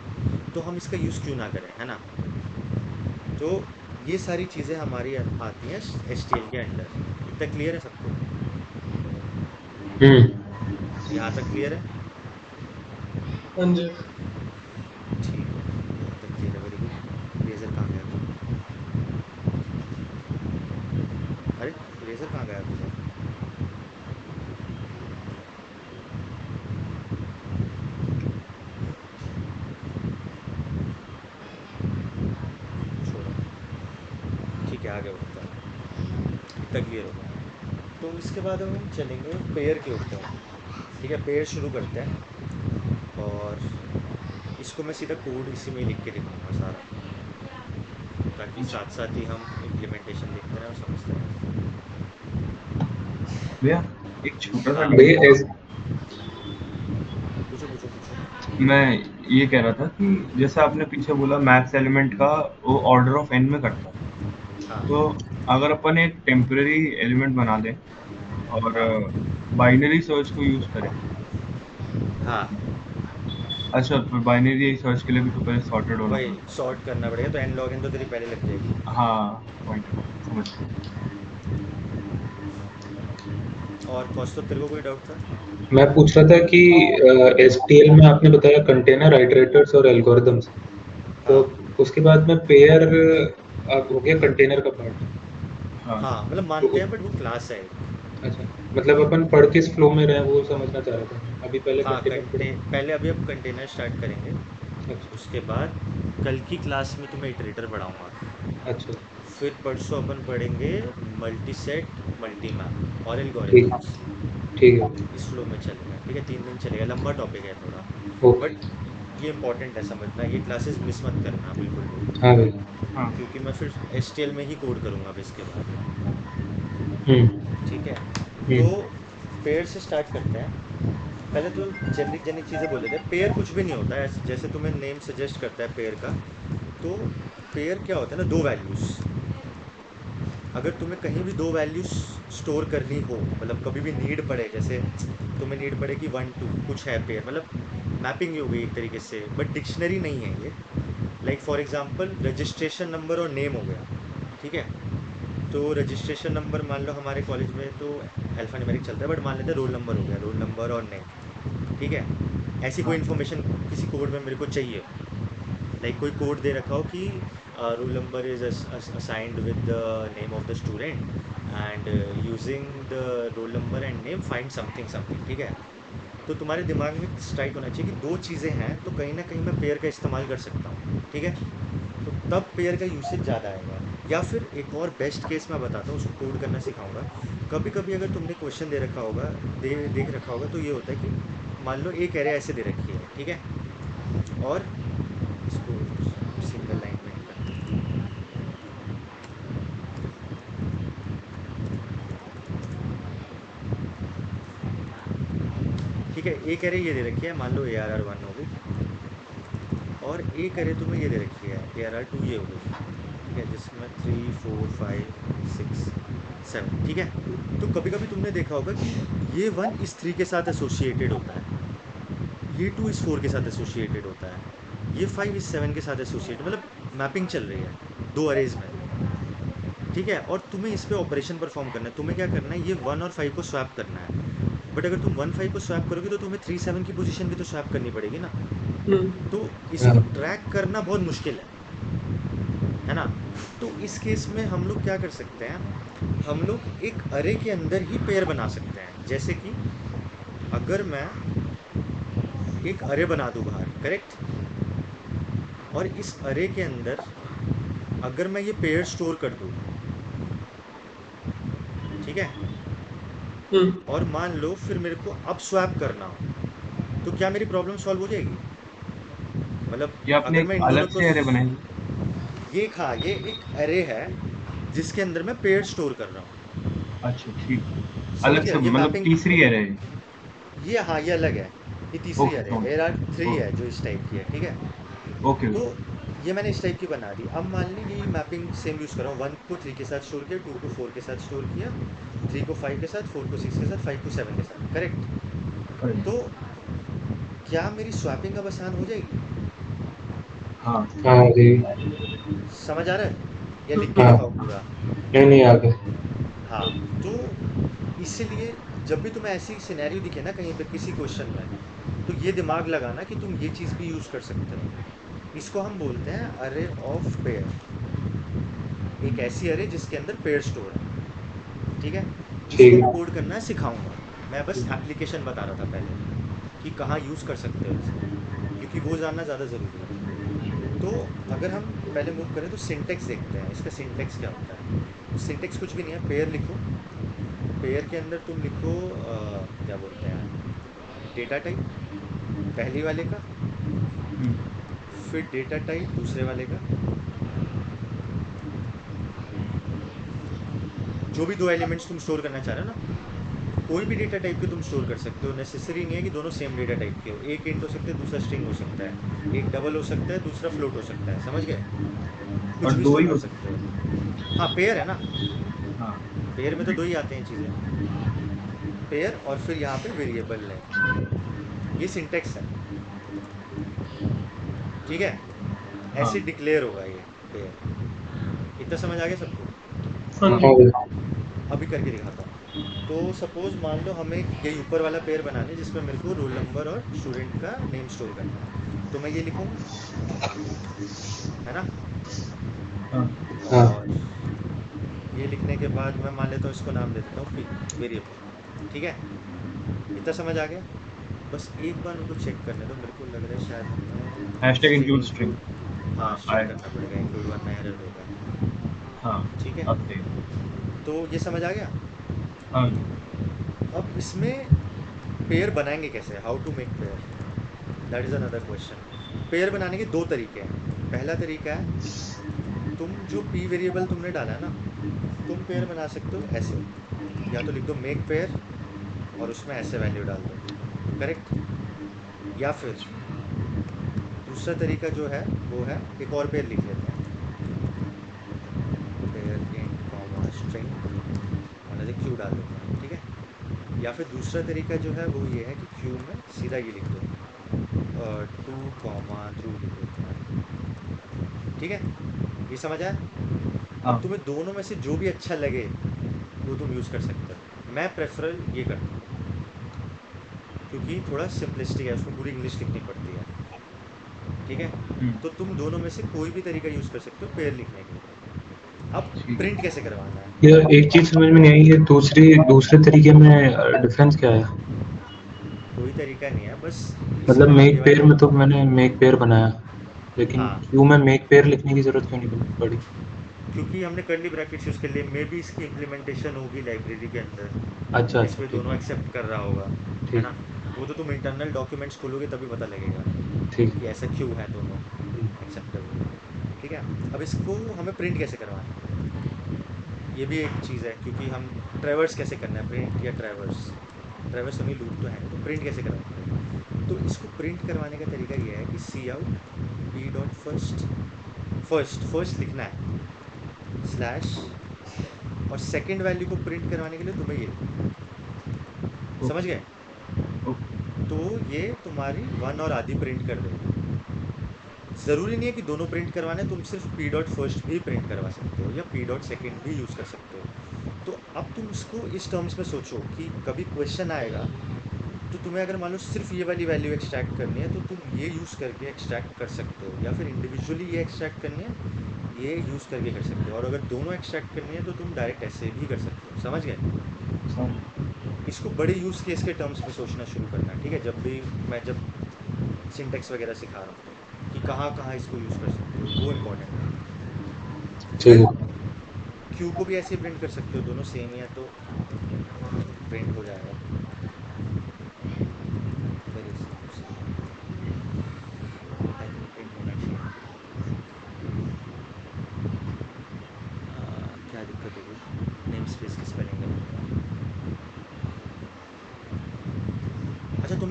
तो हम इसका यूज़ क्यों ना करें, है ना। तो ये सारी चीज़ें हमारी आती हैं STL के अंडर। इतना क्लियर है सबको? यहाँ तक क्लियर है? हाँ जी। ठीक है, यहाँ तक क्लियर है, वेरी गुड। इरेजर कहाँ गया था? अरे इरेजर कहाँ गया था? छोड़ो, ठीक है, आगे बढ़ते हैं। इतना क्लियर हो गया, तो इसके बाद हम चलेंगे पेयर के ऊपर। ठीक है, पेयर शुरू करते हैं, और इसको मैं सीधा कोड इसी में लिख के दिखाऊंगा सारा, ताकि साथ साथ ही हम इम्प्लीमेंटेशन देखते रहें और समझते रहें। भैया एक छोटा सा हाँ, भैया पूछो पूछो पूछो। मैं ये कह रहा था कि जैसे आपने पीछे बोला मैथ्स एलिमेंट का वो ऑर्डर ऑफ n में करता है, हाँ तो अगर अपन एक टेम्पररी एलिमेंट बना दें और हाँ बाइनरी सर्च को यूज करें। हाँ, अच्छा, फिर बाइनरी सर्च के लिए भी तो पहले सॉर्टेड होना वही पड़ता सॉर्ट करना पड़ेगा, तो n log n तो तेरी पहले लग जाएगी। है। हाँ, पॉइंट समझ गया। और कौस्तुभ, तेरे को कोई डाउट था? मैं पूछ रहा था कि STL में आपने बताया कंटेनर, आइटरेटर्स और एल्गोरिदम्स, तो हाँ उसके बाद में पेयर हो गया कंटेनर का पार्ट। हाँ हाँ, मतलब तो मानते हैं, बट वो क्लास है एक। अच्छा, मतलब अपन पढ़ किस फ्लो में रहे वो समझना चाह रहा था मैं। अभी पहले हाँ, कंटेनर पढ़े। पहले अभी अब कंटेनर स्टार्ट करेंगे, अच्छा उसके बाद कल की क्लास में तुम्हें इटरेटर पढ़ाऊंगा। अच्छा। फिर परसों अपन पढ़ेंगे मल्टी सेट, मल्टी मैप और ठीक एल्गोरिथम्स। ठीक है। इस फ्लो में चलेगा। ठीक है, 3 दिन चलेगा, लंबा टॉपिक है थोड़ा, ओके। बट ये इंपॉर्टेंट है समझना। ये क्लासेस मिस मत करना बिल्कुल भी, हाँ भाई। हाँ क्योंकि मैं फिर STL में ही कोड करूँगा अब इसके बाद। ठीक है, तो हम्म। पेयर से स्टार्ट करते हैं। पहले तो जेनरिक जेनरिक चीज़ें बोल देते हैं। पेयर कुछ भी नहीं होता है, जैसे तुम्हें नेम सजेस्ट करता है पेयर का। तो पेयर क्या होता है ना, दो वैल्यूज़। अगर तुम्हें कहीं भी दो वैल्यूज स्टोर करनी हो, मतलब कभी भी नीड पड़े, जैसे तुम्हें नीड पड़े कि 1 2 कुछ है पेयर, मतलब मैपिंग हो गई एक तरीके से, बट डिक्शनरी नहीं है ये। Like for example registration number और नेम हो गया। ठीक है, तो रजिस्ट्रेशन नंबर मान लो हमारे कॉलेज में तो अल्फा न्यूमेरिक चलता है, बट मान लेते हैं रोल नंबर हो गया, रोल नंबर और नेम। ठीक है, ऐसी कोई हाँ इन्फॉर्मेशन किसी कोड में मेरे को चाहिए, लाइक कोई कोड दे रखा हो कि roll number is assigned with the name of the student, and using the roll number and name find something something. ठीक है, तो तुम्हारे दिमाग में स्ट्राइक होना चाहिए कि दो चीज़ें हैं, तो कहीं ना कहीं मैं पेयर का इस्तेमाल कर सकता हूँ। ठीक है, तो तब पेयर का यूसेज ज़्यादा आएगा। या फिर एक और बेस्ट केस मैं बताता हूँ, उसको कोड करना सिखाऊंगा। कभी कभी अगर तुमने क्वेश्चन दे रखा होगा, देख रखा होगा, तो ये होता है कि मान लो एक एरे ऐसे दे रखी है। ठीक है, और इसको सिंगल लाइन में नहीं करते। ठीक है, एक एरे ये दे रखी है, मान लो ARR1 हो गई, और एक एरे तुम्हें ये दे रखी है ARR2 ये हो गई। ठीक है, जिसमें 3 4 5 6 7। ठीक है, तो कभी कभी तुमने देखा होगा कि ये 1 इस 3 के साथ एसोसिएटेड होता है, ये 2 इस 4 के साथ एसोसिएटेड होता है, ये 5 इस 7 के साथ एसोसिएटेड, मतलब मैपिंग चल रही है दो अरेज में। ठीक है, और तुम्हें इस पे ऑपरेशन परफॉर्म करना है। तुम्हें क्या करना है, ये 1 और 5 को स्वैप करना है, बट अगर तुम 1 5 को स्वैप करोगे तो तुम्हें 3 7 की पोजीशन भी तो स्वैप करनी पड़ेगी ना। तो इसको हाँ ट्रैक करना बहुत मुश्किल है ना। तो इस केस में हम लोग क्या कर सकते हैं, हम लोग एक अरे के अंदर ही पेयर बना सकते हैं। जैसे कि अगर मैं एक अरे बना दूं बाहर, करेक्ट, और इस अरे के अंदर अगर मैं ये पेयर स्टोर कर दूं, ठीक है, और मान लो फिर मेरे को अब स्वैप करना हो, तो क्या मेरी प्रॉब्लम सॉल्व हो जाएगी? मतलब ये आपने अगर मैं एक इन दोनों अलग को से एरे बनाएंगे? ये एक एरे है जिसके अंदर मैं पेड़ स्टोर कर रहा हूँ। अच्छा ठीक, समझ अलग गया? से ये मतलब मैपिंग, तीसरी एरे है। ये हाँ ये अलग है, ये तीसरी ओके एरे समझ है, AR 3 है ओके जो इस टाइप की है, ठीक है। ओके तो ये मैंने इस टाइप की बना दी। अब मान ली ये मैपिंग सेम यूज़ कर रहा हूँ, 1 को 3 के साथ स्टोर किया, 2 को 4 के साथ स्टोर किया, 3 को 5 के साथ, 4 को 6 के साथ, 5 को 7 के साथ, करेक्ट। करेक्ट। तो क्या मेरी स्वैपिंग अब आसान हो जाएगी? हाँ हाँ जी। समझ आ रहा है या लिख के हाँ, दिखाऊँ पूरा? नहीं आगे। हाँ। तो इसीलिए जब भी तुम्हें ऐसी सिनेरियो दिखे ना कहीं पे किसी क्वेश्चन में, तो ये दिमाग लगाना कि तुम ये चीज़ भी यूज़ कर सकते हो। इसको हम बोलते हैं अरे ऑफ पेयर, एक ऐसी अरे जिसके अंदर पेयर स्टोर है, ठीक है। इसको ठीक भी है। कोड करना सिखाऊंगा, मैं बस एप्लीकेशन बता रहा था पहले कि कहाँ यूज़ कर सकते हो इसे, क्योंकि वो जानना ज़्यादा ज़रूरी है। तो अगर हम पहले मूव करें तो सिंटेक्स देखते हैं, इसका सिंटेक्स क्या होता है। सिंटेक्स कुछ भी नहीं है, पेयर लिखो, पेयर के अंदर तुम लिखो क्या बोलते हैं, डेटा टाइप पहली वाले का, फिर डेटा टाइप दूसरे वाले का, जो भी दो एलिमेंट्स तुम स्टोर करना चाह रहे हो ना, कोई भी डेटा टाइप के तुम स्टोर कर सकते हो। नेसेसरी नहीं है कि दोनों सेम डेटा टाइप के हो, एक इंट हो सकता है दूसरा स्ट्रिंग हो सकता है, एक डबल हो सकता है दूसरा फ्लोट हो सकता है, समझ गए? कुछ और भी दो स्टोर ही कर हो सकते सकते हो। हाँ पेयर है ना, हैं। हाँ पेयर में तो दो ही आते हैं चीज़ें, पेयर और फिर यहाँ पे वेरिएबल लेंथ, ये सिंटेक्स है, ठीक है। हाँ ऐसे डिक्लेयर होगा ये पेयर। इतना समझ आ गया सबको? हाँ हाँ जी। हाँ जी। अभी करके दिखाता हूँ। तो सपोज मान लो हमें यही ऊपर वाला पेयर बनाना है जिसमें मेरे को रोल नंबर और स्टूडेंट का नेम स्टोर करना है, तो मैं ये लिखूँगा, है ना। हाँ हाँ और ये लिखने के बाद मैं मान लेता हूँ इसको नाम दे देता हूँ पी, वेरिएबल, ठीक है। इतना समझ आ गया? बस एक बार मेरे को चेक करने दो, मेरे को लग रहा है शायद हमें hashtag string include string. Include, हाँ हाँ स्ट्रिंग आएगा। करना पड़ेगा इंक्लूड, वरना एरर देगा, हाँ ठीक है। अब देगा। तो ये समझ आ गया? हाँ अब इसमें पेयर बनाएंगे कैसे, how to make pair, that is another question. Pair बनाने के दो तरीके हैं। पहला तरीका है, तुम जो पी वेरिएबल तुमने डाला है ना, तुम पेयर बना सकते हो ऐसे, या तो लिख दो मेक पेयर और उसमें ऐसे वैल्यू डाल दो, करेक्ट। या फिर दूसरा तरीका जो है वो है, एक और पेयर लिख लेते हैं, पेयर इंट कॉमा स्ट्रिंग और ऐसे क्यू डाल देते हैं, ठीक है। या फिर दूसरा तरीका जो है वो ये है कि क्यू में सीधा ये लिख दो, 2 कॉमा 2 लिख देते हैं, ठीक है। ये समझ आया? अब हाँ तुम्हें दोनों में से जो भी अच्छा लगे वो तुम यूज़ कर सकते हो। मैं प्रेफर ये करता हूँ क्योंकि थोड़ा सिंपलिस्टिक है, उसमें पूरी इंग्लिश लिखनी पड़ती है, ठीक है। तो तुम दोनों में से कोई भी तरीका यूज़ कर सकते हो पेयर लिखने के लिए। अब ठीक प्रिंट है। कैसे करवाना है? ये एक चीज समझ में नहीं आई है, दूसरे तरीके में डिफरेंस क्या है? कोई तरीका नहीं है, बस मतलब इसमें ये मेक पेयर वाली, में तो मैंने मेक पेयर बनाया, लेकिन हाँ क्यू में मेक पेयर लिखने की जरूरत क्यों नहीं पड़ी? क्योंकि हमने कर्ली ब्रैकेट्स यूज़ कर लिए, मे भी इसकी इम्प्लीमेंटेशन होगी लाइब्रेरी के अंदर अच्छा जिस अच्छा पे ठीक दोनों एक्सेप्ट कर रहा होगा, है ठीक ना। वो तो तुम इंटरनल डॉक्यूमेंट्स खोलोगे तभी पता लगेगा ठीक। कि ऐसा क्यों है दोनों एक्सेप्टेबल, ठीक है। अब इसको हमें प्रिंट कैसे करवाना है, ये भी एक चीज़ है, क्योंकि हम ट्रैवर्स कैसे करना है, प्रिंट या ट्रैवर्स, ट्रैवर्स हमें लूप तो है नहीं, तो प्रिंट कैसे करवाएंगे। तो इसको प्रिंट करवाने का तरीका ये है कि cout p dot first, first लिखना है स्लैश, और सेकंड वैल्यू को प्रिंट करवाने के लिए तुम्हें ये लिखना है, समझ ओके गए। ओके। तो ये तुम्हारी वन और आधी प्रिंट कर देगा। ज़रूरी नहीं है कि दोनों प्रिंट करवाने, तुम सिर्फ पी डॉट फर्स्ट भी प्रिंट करवा सकते हो या पी डॉट सेकेंड भी यूज़ कर सकते हो। तो अब तुम इसको इस टर्म्स में सोचो कि कभी क्वेश्चन आएगा तो तुम्हें अगर मान लो सिर्फ ये वाली वैल्यू एक्सट्रैक्ट करनी है तो तुम ये यूज़ करके एक्सट्रैक्ट कर सकते हो, या फिर इंडिविजुअली ये एक्सट्रैक्ट करनी है ये यूज़ करके कर सकते हो, और अगर दोनों एक्सट्रैक्ट करनी है तो तुम डायरेक्ट ऐसे भी कर सकते हो, समझ गए। समझ। इसको बड़े यूज़ केस के टर्म्स में सोचना शुरू करना, ठीक है। जब भी मैं जब सिंटेक्स वगैरह सिखा रहा हूँ कि कहाँ कहाँ इसको यूज़ कर सकते हो, वो इम्पोर्टेंट है। ठीक फिर है। क्यू को भी ऐसे प्रिंट कर सकते हो, दोनों सेम ही है तो प्रिंट हो जाएगा, वेरी सिंपल।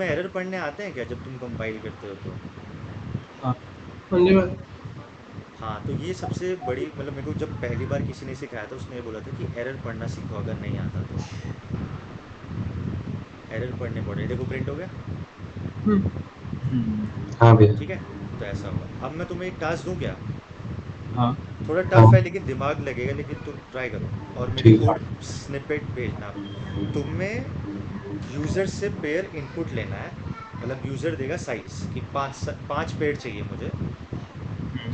तुम्हें एरर पढ़ने आते हैं क्या जब तुम कंपाइल करते हो तो? हाँ हाँ जी भाई। हाँ, तो ये सबसे बड़ी मतलब मेरे को जब पहली बार किसी ने सिखाया था उसने ये बोला था कि एरर पढ़ना सीखो अगर नहीं आता तो। एरर पढ़ने पड़े, देखो प्रिंट हो गया। हम्म। हाँ भैया। ठीक है, तो ऐसा होगा। अब मैं तुम्हें एक टास्क दूं क्या? हाँ थोड़ा हाँ टफ है लेकिन दिमाग लगेगा, लेकिन तुम ट्राई करो और मुझे ठीक है। कोड स्निपेट भेजना। तुम्हें यूज़र से पेयर इनपुट लेना है, मतलब यूज़र देगा साइज कि पाँच पेयर चाहिए मुझे।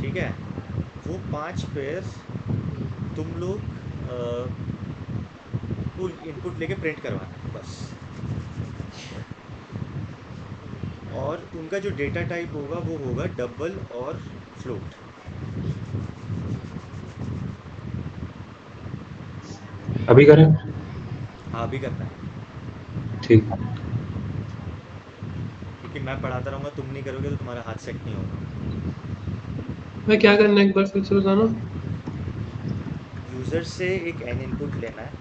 ठीक है, वो पांच पेयर तुम लोग को इनपुट लेके प्रिंट करवाना है बस। और उनका जो डेटा टाइप होगा वो होगा डबल और फ्लोट। अभी करें? हाँ, अभी करना है, ठीक। क्योंकि मैं पढ़ाता रहूँगा, तुम नहीं करोगे तो तुम्हारा हाथ सेट नहीं होगा। भाई क्या करना है एक बार फिर से बताना। यूज़र से एक एन इनपुट लेना है।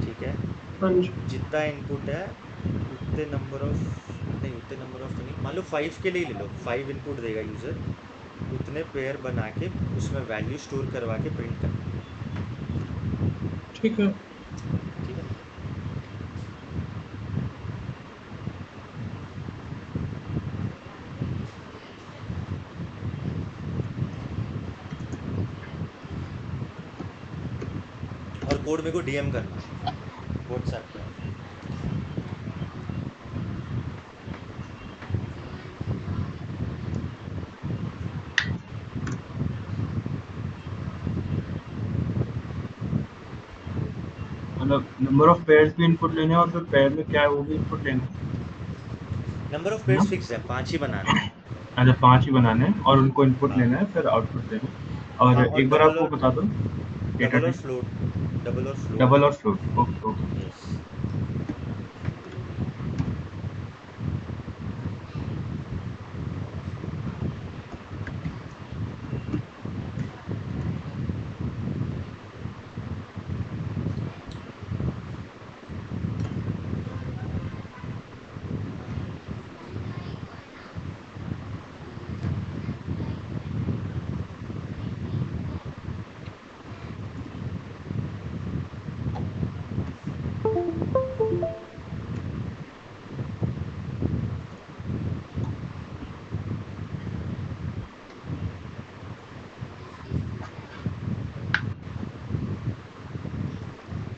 ठीक है, हाँ जी। जितना इनपुट है उतने नंबर ऑफ नहीं, उतने नंबर ऑफ तो नहीं, मान लो 5 के लिए ले लो, 5 इनपुट देगा यूज़र। उतने पेयर बना के उसमें वैल्यू स्टोर करवा के प्रिंट करना है। ठीक है। ठीक है, और कोड मेरे को डीएम करना व्हाट्सएप पे। मतलब नंबर ऑफ पेयर्स भी इनपुट लेने हैं और फिर पेयर में क्या है वो भी इनपुट लेना नंबर ऑफ है ना। पेयर्स फिक्स है, 5 ही बनाने हैं। अच्छा 5 ही बनाने हैं और उनको इनपुट हाँ लेना है फिर आउटपुट देना है। और हाँ, और एक बार डबल आपको और बता दो डेटा डबल और टाइप। फ्लोट, डबल और फ्लोट। डबल और फ्लोट, ओके ओके। यस।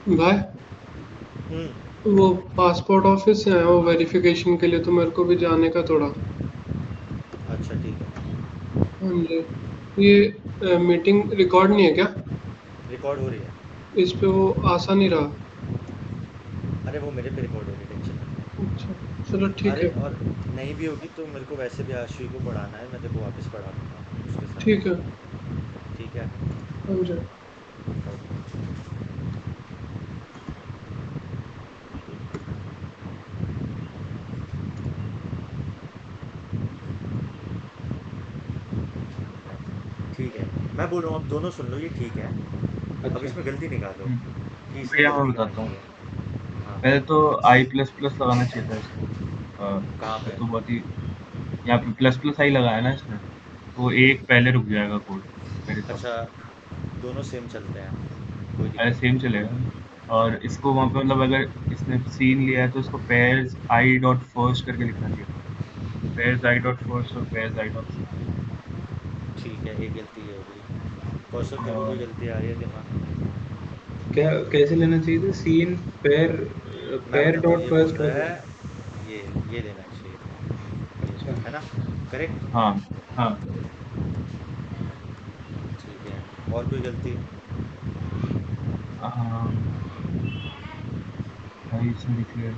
भाई हम्म। वो पासपोर्ट ऑफिस से है वो वेरिफिकेशन के लिए, तो मेरे को भी जाने का थोड़ा। अच्छा ठीक है। हाँ जी। ये मीटिंग रिकॉर्ड नहीं है क्या? रिकॉर्ड हो रही है। इस पे वो आसा नहीं रहा। अरे वो मेरे पे रिकॉर्ड हो रही है, टेंशन मत अच्छा चलो ले। ठीक अरे है। और नहीं भी होगी तो मेरे को वैसे भी आशुई को पढ़ाना है, मैं तेरे को वापस पढ़ा दूंगा उसके ठीक है। साथ। ठीक है। हाँ जी। ठीक है, मैं बोल रहा हूँ अब दोनों सुन लो, ये ठीक है। अब अच्छा। इसमें गलती निकालो कि इसने भैया मैं गलती कहाँ बताता की हूँ। है। हाँ, पहले तो आई प्लस प्लस लगाना चाहिए था इसको। कहाँ इसमें पे? तो बहुत ही यहाँ पे प्लस प्लस आई लगाया ना इसने, तो एक पहले रुक जाएगा कोड मेरे हिसाब अच्छा, से। दोनों सेम चलते हैं, कोई अरे दिक्कत सेम नहीं। चलेगा। और इसको वहाँ पे मतलब अगर इसने सीन लिया है तो इसको पेयर्स आई डॉट फर्स्ट करके लिखना चाहिए था। पेयर्स आई डॉट फर्स्ट और पेयर्स आई डॉट सेकंड। ठीक है, एक गलती ये हो गई। कौशल तेरे को कोई और गलती आ रही है दिमाग में? क्या कैसे लेना चाहिए था सीन पेयर? मैं पेयर बताता हूँ, डॉट ये बोल फर्स्ट रहा और है ये लेना चाहिए था, ये अच्छा। है ना? करेक्ट। हाँ हाँ। ठीक है, और कोई गलती? हाँ, भाई इसमें लिख लिया।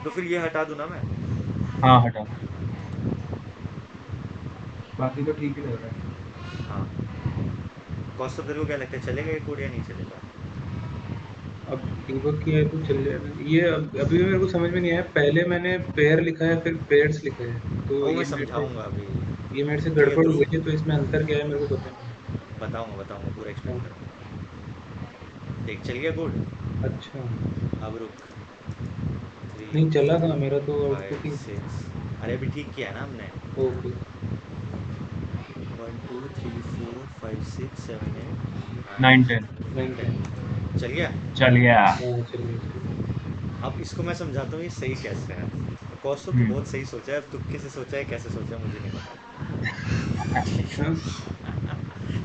तो फिर ये हटा दूँ ना मैं? हाँ हटा। बाकी तो ठीक ही लग रहा है। हाँ। कौस्तुभ तेरे को क्या लगता है, चलेगा ये कोड या नहीं चलेगा? अब डीबग किया है तो चल जाएगा ये। अभी भी मेरे को समझ में नहीं आया, पहले मैंने पेयर लिखा है फिर पेयर्स लिखा है, तो वो मैं समझाऊंगा अभी। ये मेरे से ठीक है, गड़बड़ हो ध्रुव, गई है, तो इसमें अंतर क्या है मेरे को पता नहीं। बताऊंगा बताऊंगा, पूरा एक्सप्लेन हाँ। करूंगा। देख चल गया कोड। अच्छा, अब रुक, नहीं 3 चला था 4 मेरा तो 5 आउटपुट ही। 6। अरे अभी ठीक किया ना हमने। ओके। 1 2 3 4 5 6 7 8 9 9 10 9 10। 10 चल गया। चल गया। हाँ चल गया चल गया। अब इसको मैं समझाता हूँ ये सही कैसे है। कौस्तुभ तू बहुत सही सोचा है, अब तुक्के से सोचा है, कैसे सोचा है मुझे नहीं पता। ठीक हाँ है।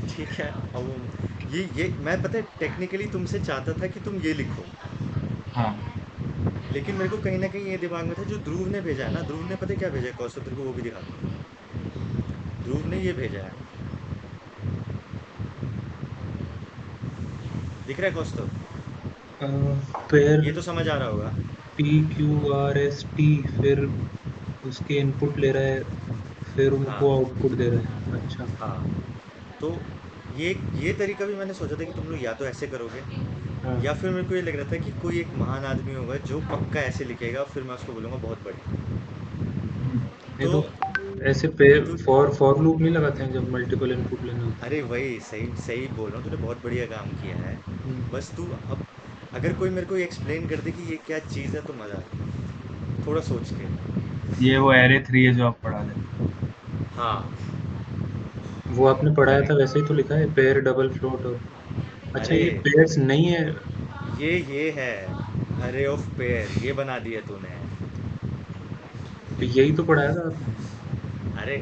ठीक है। अब ये मैं पता है टेक्निकली तुमसे चाहता था कि तुम ये लिखो, हाँ लेकिन मेरे को कहीं ना कहीं ये दिमाग में था जो ध्रुव ने भेजा है ना, ध्रुव ने पता है क्या भेजा है कौस्तुभ, तेरे को वो भी दिखा दूँ। ध्रुव ने ये भेजा है, दिख रहा है कौस्तुभ? पेयर ये तो समझ आ रहा होगा। PQRST, फिर उसके इनपुट ले रहा है, फिर हाँ उनको आउटपुट दे रहा है। अच्छा। हाँ। तो ये तरीका भी मैंने सोचा था कि तुम लोग या तो ऐसे करोगे, हाँ। या फिर मेरे को ये लग रहा था कि कोई एक महान आदमी होगा जो पक्का ऐसे लिखेगा, फिर मैं उसको बोलूँगा बहुत बढ़िया। नहीं तो तो ऐसे पेयर तू, फॉर लूप नहीं लगाते हैं जब मल्टीपल इनपुट लेने होते अरे वही सही सही बोल रहा हूँ, तूने बहुत बढ़िया काम किया है। हैं। बस तू अब अगर कोई मेरे को एक्सप्लेन कर दे कि ये क्या चीज़ है तो मज़ा आ, थोड़ा सोच के। ये वो एरे 3 है जो आप पढ़ा रहे थे। हाँ वो आपने पढ़ाया था करेक्ट। वैसे ही तो लिखा है, पेयर डबल फ्लोट और अच्छा अरे ये पेयर्स नहीं है। ये है अरे ऑफ पेयर, ये बना दिया तूने। तो यही तो पढ़ाया था आपने। अरे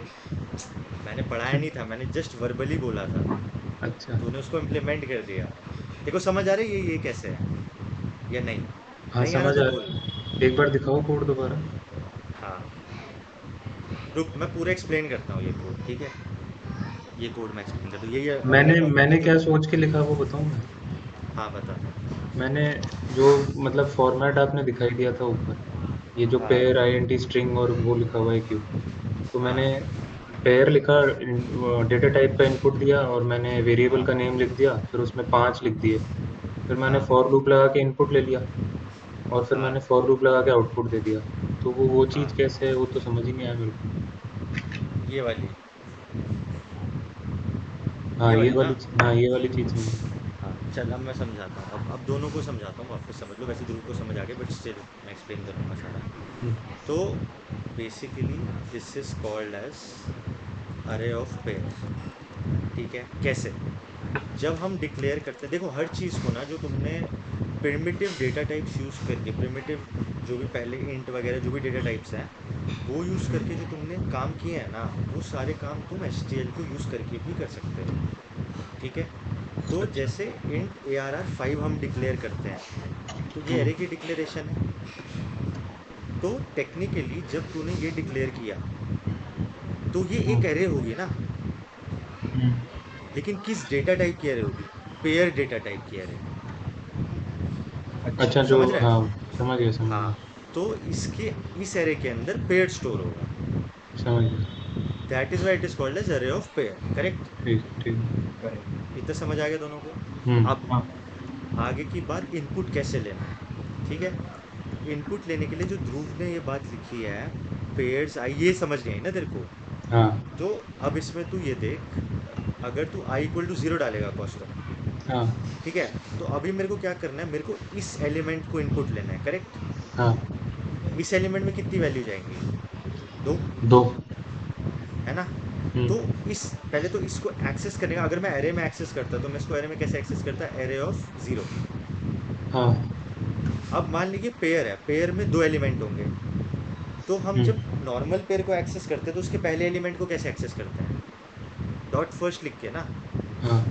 मैंने पढ़ाया नहीं था, मैंने जस्ट वर्बली बोला था, अच्छा। तूने उसको इम्प्लीमेंट कर दिया। देखो समझ आ रही है ये कैसे है या नहीं? हाँ नहीं आ रहा समझ तो आ बोल। एक बार दिखाओ कोड दोबारा। हाँ रुक, मैं पूरा एक्सप्लेन करता हूँ ये कोड, ठीक है? ये कोड मैं एक्सप्लेन करता हूँ, ये मैंने अब मैंने देखो। क्या सोच के लिखा वो बताऊं मैं। हाँ बता। मैंने जो मतलब फॉर्मेट आपने दिखाई दिया था ऊपर, ये जो हाँ पेयर आईएनटी स्ट्रिंग और वो लिखा हुआ है क्यू, तो मैंने हाँ पेयर लिखा, डेटा टाइप का इनपुट दिया और मैंने वेरिएबल हाँ का नेम लिख दिया, फिर उसमें 5 लिख दिए। फिर मैंने हाँ फॉर लूप लगा के इनपुट ले लिया और फिर हाँ मैंने फॉर लूप लगा के आउटपुट दे दिया। तो वो हाँ। चीज़ कैसे है वो तो समझ ही नहीं आया मेरे को। ये वाली, हाँ ये ये वाली ना। वाली हाँ ये वाली चीज़ समझ गई। हाँ चल अब मैं समझाता हूँ, अब दोनों को समझाता हूँ, वापस समझ लो, वैसे ध्रुव को समझ आ गया बट स्टिल मैं एक्सप्लेन करूँगा सारा। हम्म, तो basically this is called as array of pair. ठीक है, कैसे? जब हम डिक्लेयर करते हैं, देखो हर चीज़ को ना, जो तुमने प्रिमिटिव डेटा टाइप्स यूज़ करके, प्रिमिटिव जो भी पहले इंट वगैरह जो भी डेटा टाइप्स हैं वो यूज़ करके जो तुमने काम किए हैं ना, वो सारे काम तुम एच को यूज़ करके भी कर सकते हो। ठीक है। तो अच्छा। जैसे इंट ARR5 हम डिक्लेयर करते हैं, तो ये हम्म, एरे की डिक्लेरेशन है। तो टेक्निकली जब तूने ये डिक्लेयर किया तो ये एक हम्म, एरे होगी ना, लेकिन किस डेटा टाइप की एरे होगी? पेयर डेटा टाइप की एरे। अच्छा तू जो समझ रहा हाँ है? समझ गया समझ हाँ। गया तो इसके इस एरे के अंदर पेयर स्टोर होगा। समझ गया। That is why it is called as array of pair, correct? ठीक ठीक। करेक्ट। इतना समझ आ गया दोनों को? अब हाँ आगे की बात, इनपुट कैसे लेना है। ठीक है। इनपुट लेने के लिए जो ध्रुव ने ये बात लिखी है, पेयर्स आई, ये समझ नहीं आई ना तेरे को? हाँ तो अब इसमें तू ये देख, अगर तू i=0 डालेगा कॉस्टम, हाँ ठीक है, तो अभी मेरे को क्या करना है, मेरे को इस एलिमेंट को इनपुट लेना है, करेक्ट? हाँ। इस एलिमेंट में कितनी वैल्यू जाएंगी? दो, 2। है ना? तो इस पहले तो इसको एक्सेस करने का, अगर मैं एरे में एक्सेस करता तो मैं इसको एरे में कैसे एक्सेस करता? Array of zero. हाँ। अब मान लीजिए पेयर है, पेयर में दो एलिमेंट होंगे, तो हम हुँ, जब नॉर्मल पेयर को एक्सेस करते हैं तो उसके पहले एलिमेंट को कैसे एक्सेस करते हैं? डॉट फर्स्ट लिख के ना। हाँ,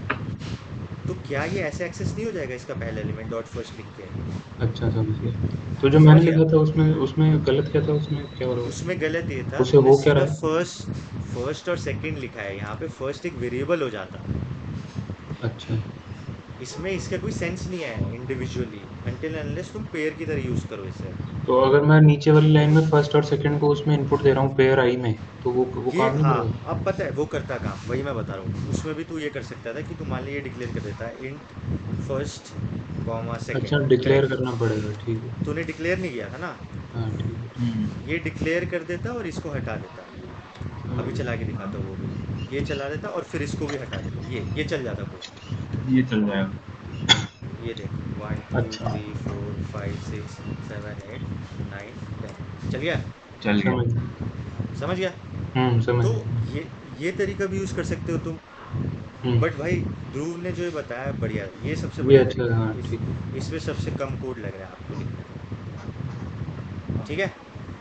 तो क्या ये ऐसे एक्सेस नहीं हो जाएगा इसका पहला एलिमेंट डॉट फर्स्ट लिख के? अच्छा समझ गया। तो जो मैंने समझ गया? लिखा था उसमें उसमें गलत क्या था? उसमें क्या हो रहा उसमें है? गलत ये था, उसे तूने हो क्या सीधा रहा है? फर्स्ट फर्स्ट और सेकंड लिखा है, यहाँ पे फर्स्ट एक वेरिएबल हो जाता। अच्छा, इसमें इसका कोई सेंस नहीं है इंडिविजुअली, अनटिल अनलेस तुम पेयर की तरह यूज़ करो इसे। तो अगर मैं नीचे वाली लाइन में फर्स्ट और सेकंड को उसमें इनपुट दे रहा हूँ पेयर आई में, तो वो ये काम नहीं हाँ, करेगा? अब पता है वो करता काम, वही मैं बता रहा हूँ। उसमें भी तू ये कर सकता था कि तू मान ली ये डिक्लेयर कर देता है इंट फर्स्ट कॉमा अच्छा सेकंड, डिक्लेयर करेक्ट? करना पड़ेगा, ठीक है। तूने डिक्लेयर नहीं किया था ना, हाँ, ठीक है, ठीक ये डिक्लेयर कर देता और इसको हटा देता। है। समझ अभी चला गया। के दिखाता हूँ वो भी, ये चला देता और फिर इसको भी हटा देता, ये चल जाता कोड। ये चल जाएगा। ये देख 1 2 अच्छा 3 4 5 6 7 8 9 10 चल गया, चल गया। समझ गया। समझ गया। समझ तो गया। ये तरीका भी यूज़ कर सकते हो तुम। हम्म बट भाई ध्रुव ने जो ये बताया बढ़िया, ये सबसे ये बढ़िया अच्छा है, तरीका हाँ है। ठीक है। इसमें सबसे कम कोड लग रहा है आपको लिखने में, ठीक है।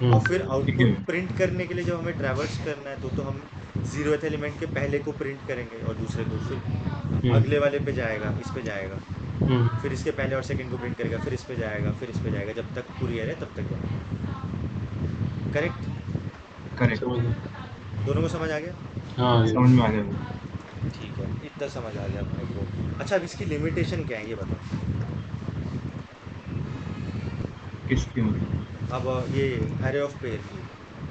और फिर ठीक है आउटपुट भाई। प्रिंट करने के लिए जब हमें ट्रैवर्स करना है तो हम 0th एलिमेंट के पहले को प्रिंट करेंगे और दूसरे को, फिर हम्म अगले वाले पे जाएगा, इस पे जाएगा, हम्म फिर इसके पहले और सेकंड को प्रिंट करेगा, फिर इस पे जाएगा, फिर इस पे जाएगा, जब तक पूरी एरे तब तक जाएगा। करेक्ट। करेक्ट। समझ गया। दोनों को समझ आ गया? हाँ ये समझ में आ गया भाई। ठीक है, इतना समझ आ गया अपने को। अच्छा, अब इसकी लिमिटेशन क्या है ये बताओ। किसकी मतलब? अब ये एरे ऑफ पेयर की,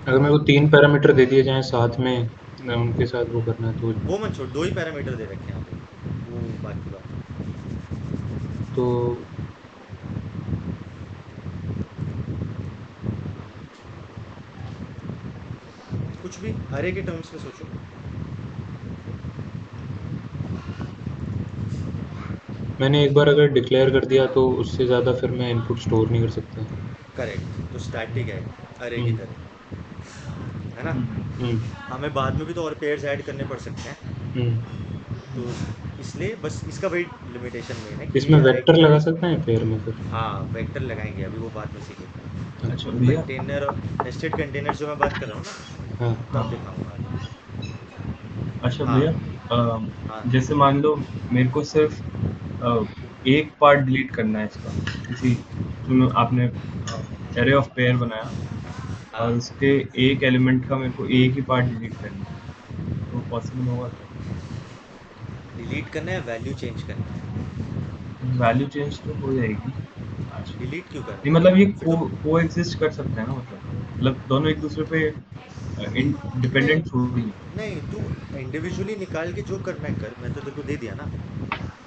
अगर मेरे को 3 पैरामीटर दे दिए जाएँ साथ में, उनके साथ वो करना है तो वो मत छोड़, 2 ही पैरामीटर दे रखे हैं यहाँ पे, वो बात की बात है। तो कुछ भी एरे के टर्म्स में सोचो। मैंने एक बार अगर डिक्लेयर कर दिया तो उससे ज़्यादा फिर मैं इनपुट स्टोर नहीं कर सकता। करेक्ट, तो स्टैटिक है एरे की हुँ, तरह, है ना। हुँ, हमें बाद में भी तो और पेयर्स ऐड करने पड़ सकते हैं, हुँ। तो इसलिए बस इसका वही लिमिटेशन मेन है कि इसमें ये एरे। वेक्टर लगा सकते हैं पेयर में फिर? हाँ, वेक्टर लगाएंगे, अभी वो बाद में सीखेंगे। अच्छा वो भैया। कंटेनर और नेस्टेड कंटेनर जो मैं बात कर रहा हूँ हाँ, ना, हाँ। तब दिखाऊंगा। अच्छा हाँ भैया, हाँ जैसे मान लो मेरे को सिर्फ एक पार्ट डिलीट करना है इसका, किसी जो आपने एरे ऑफ पेयर बनाया हाँ, और उसके एक एलिमेंट का मेरे को एक ही पार्ट डिलीट करना है, तो पॉसिबल होगा क्या? डिलीट करना है, वैल्यू चेंज करना है। वैल्यू चेंज तो हो जाएगी आज। डिलीट क्यों करना नहीं मतलब ये है फिर तो? को एग्जिस्ट कर सकते हैं ना, मतलब दोनों एक दूसरे पे नहीं डिपेंडेंट थोड़ी है। नहीं, तू इंडिविजुअली निकाल के जो करना है कर, मैं तो तेरे को दे दिया ना।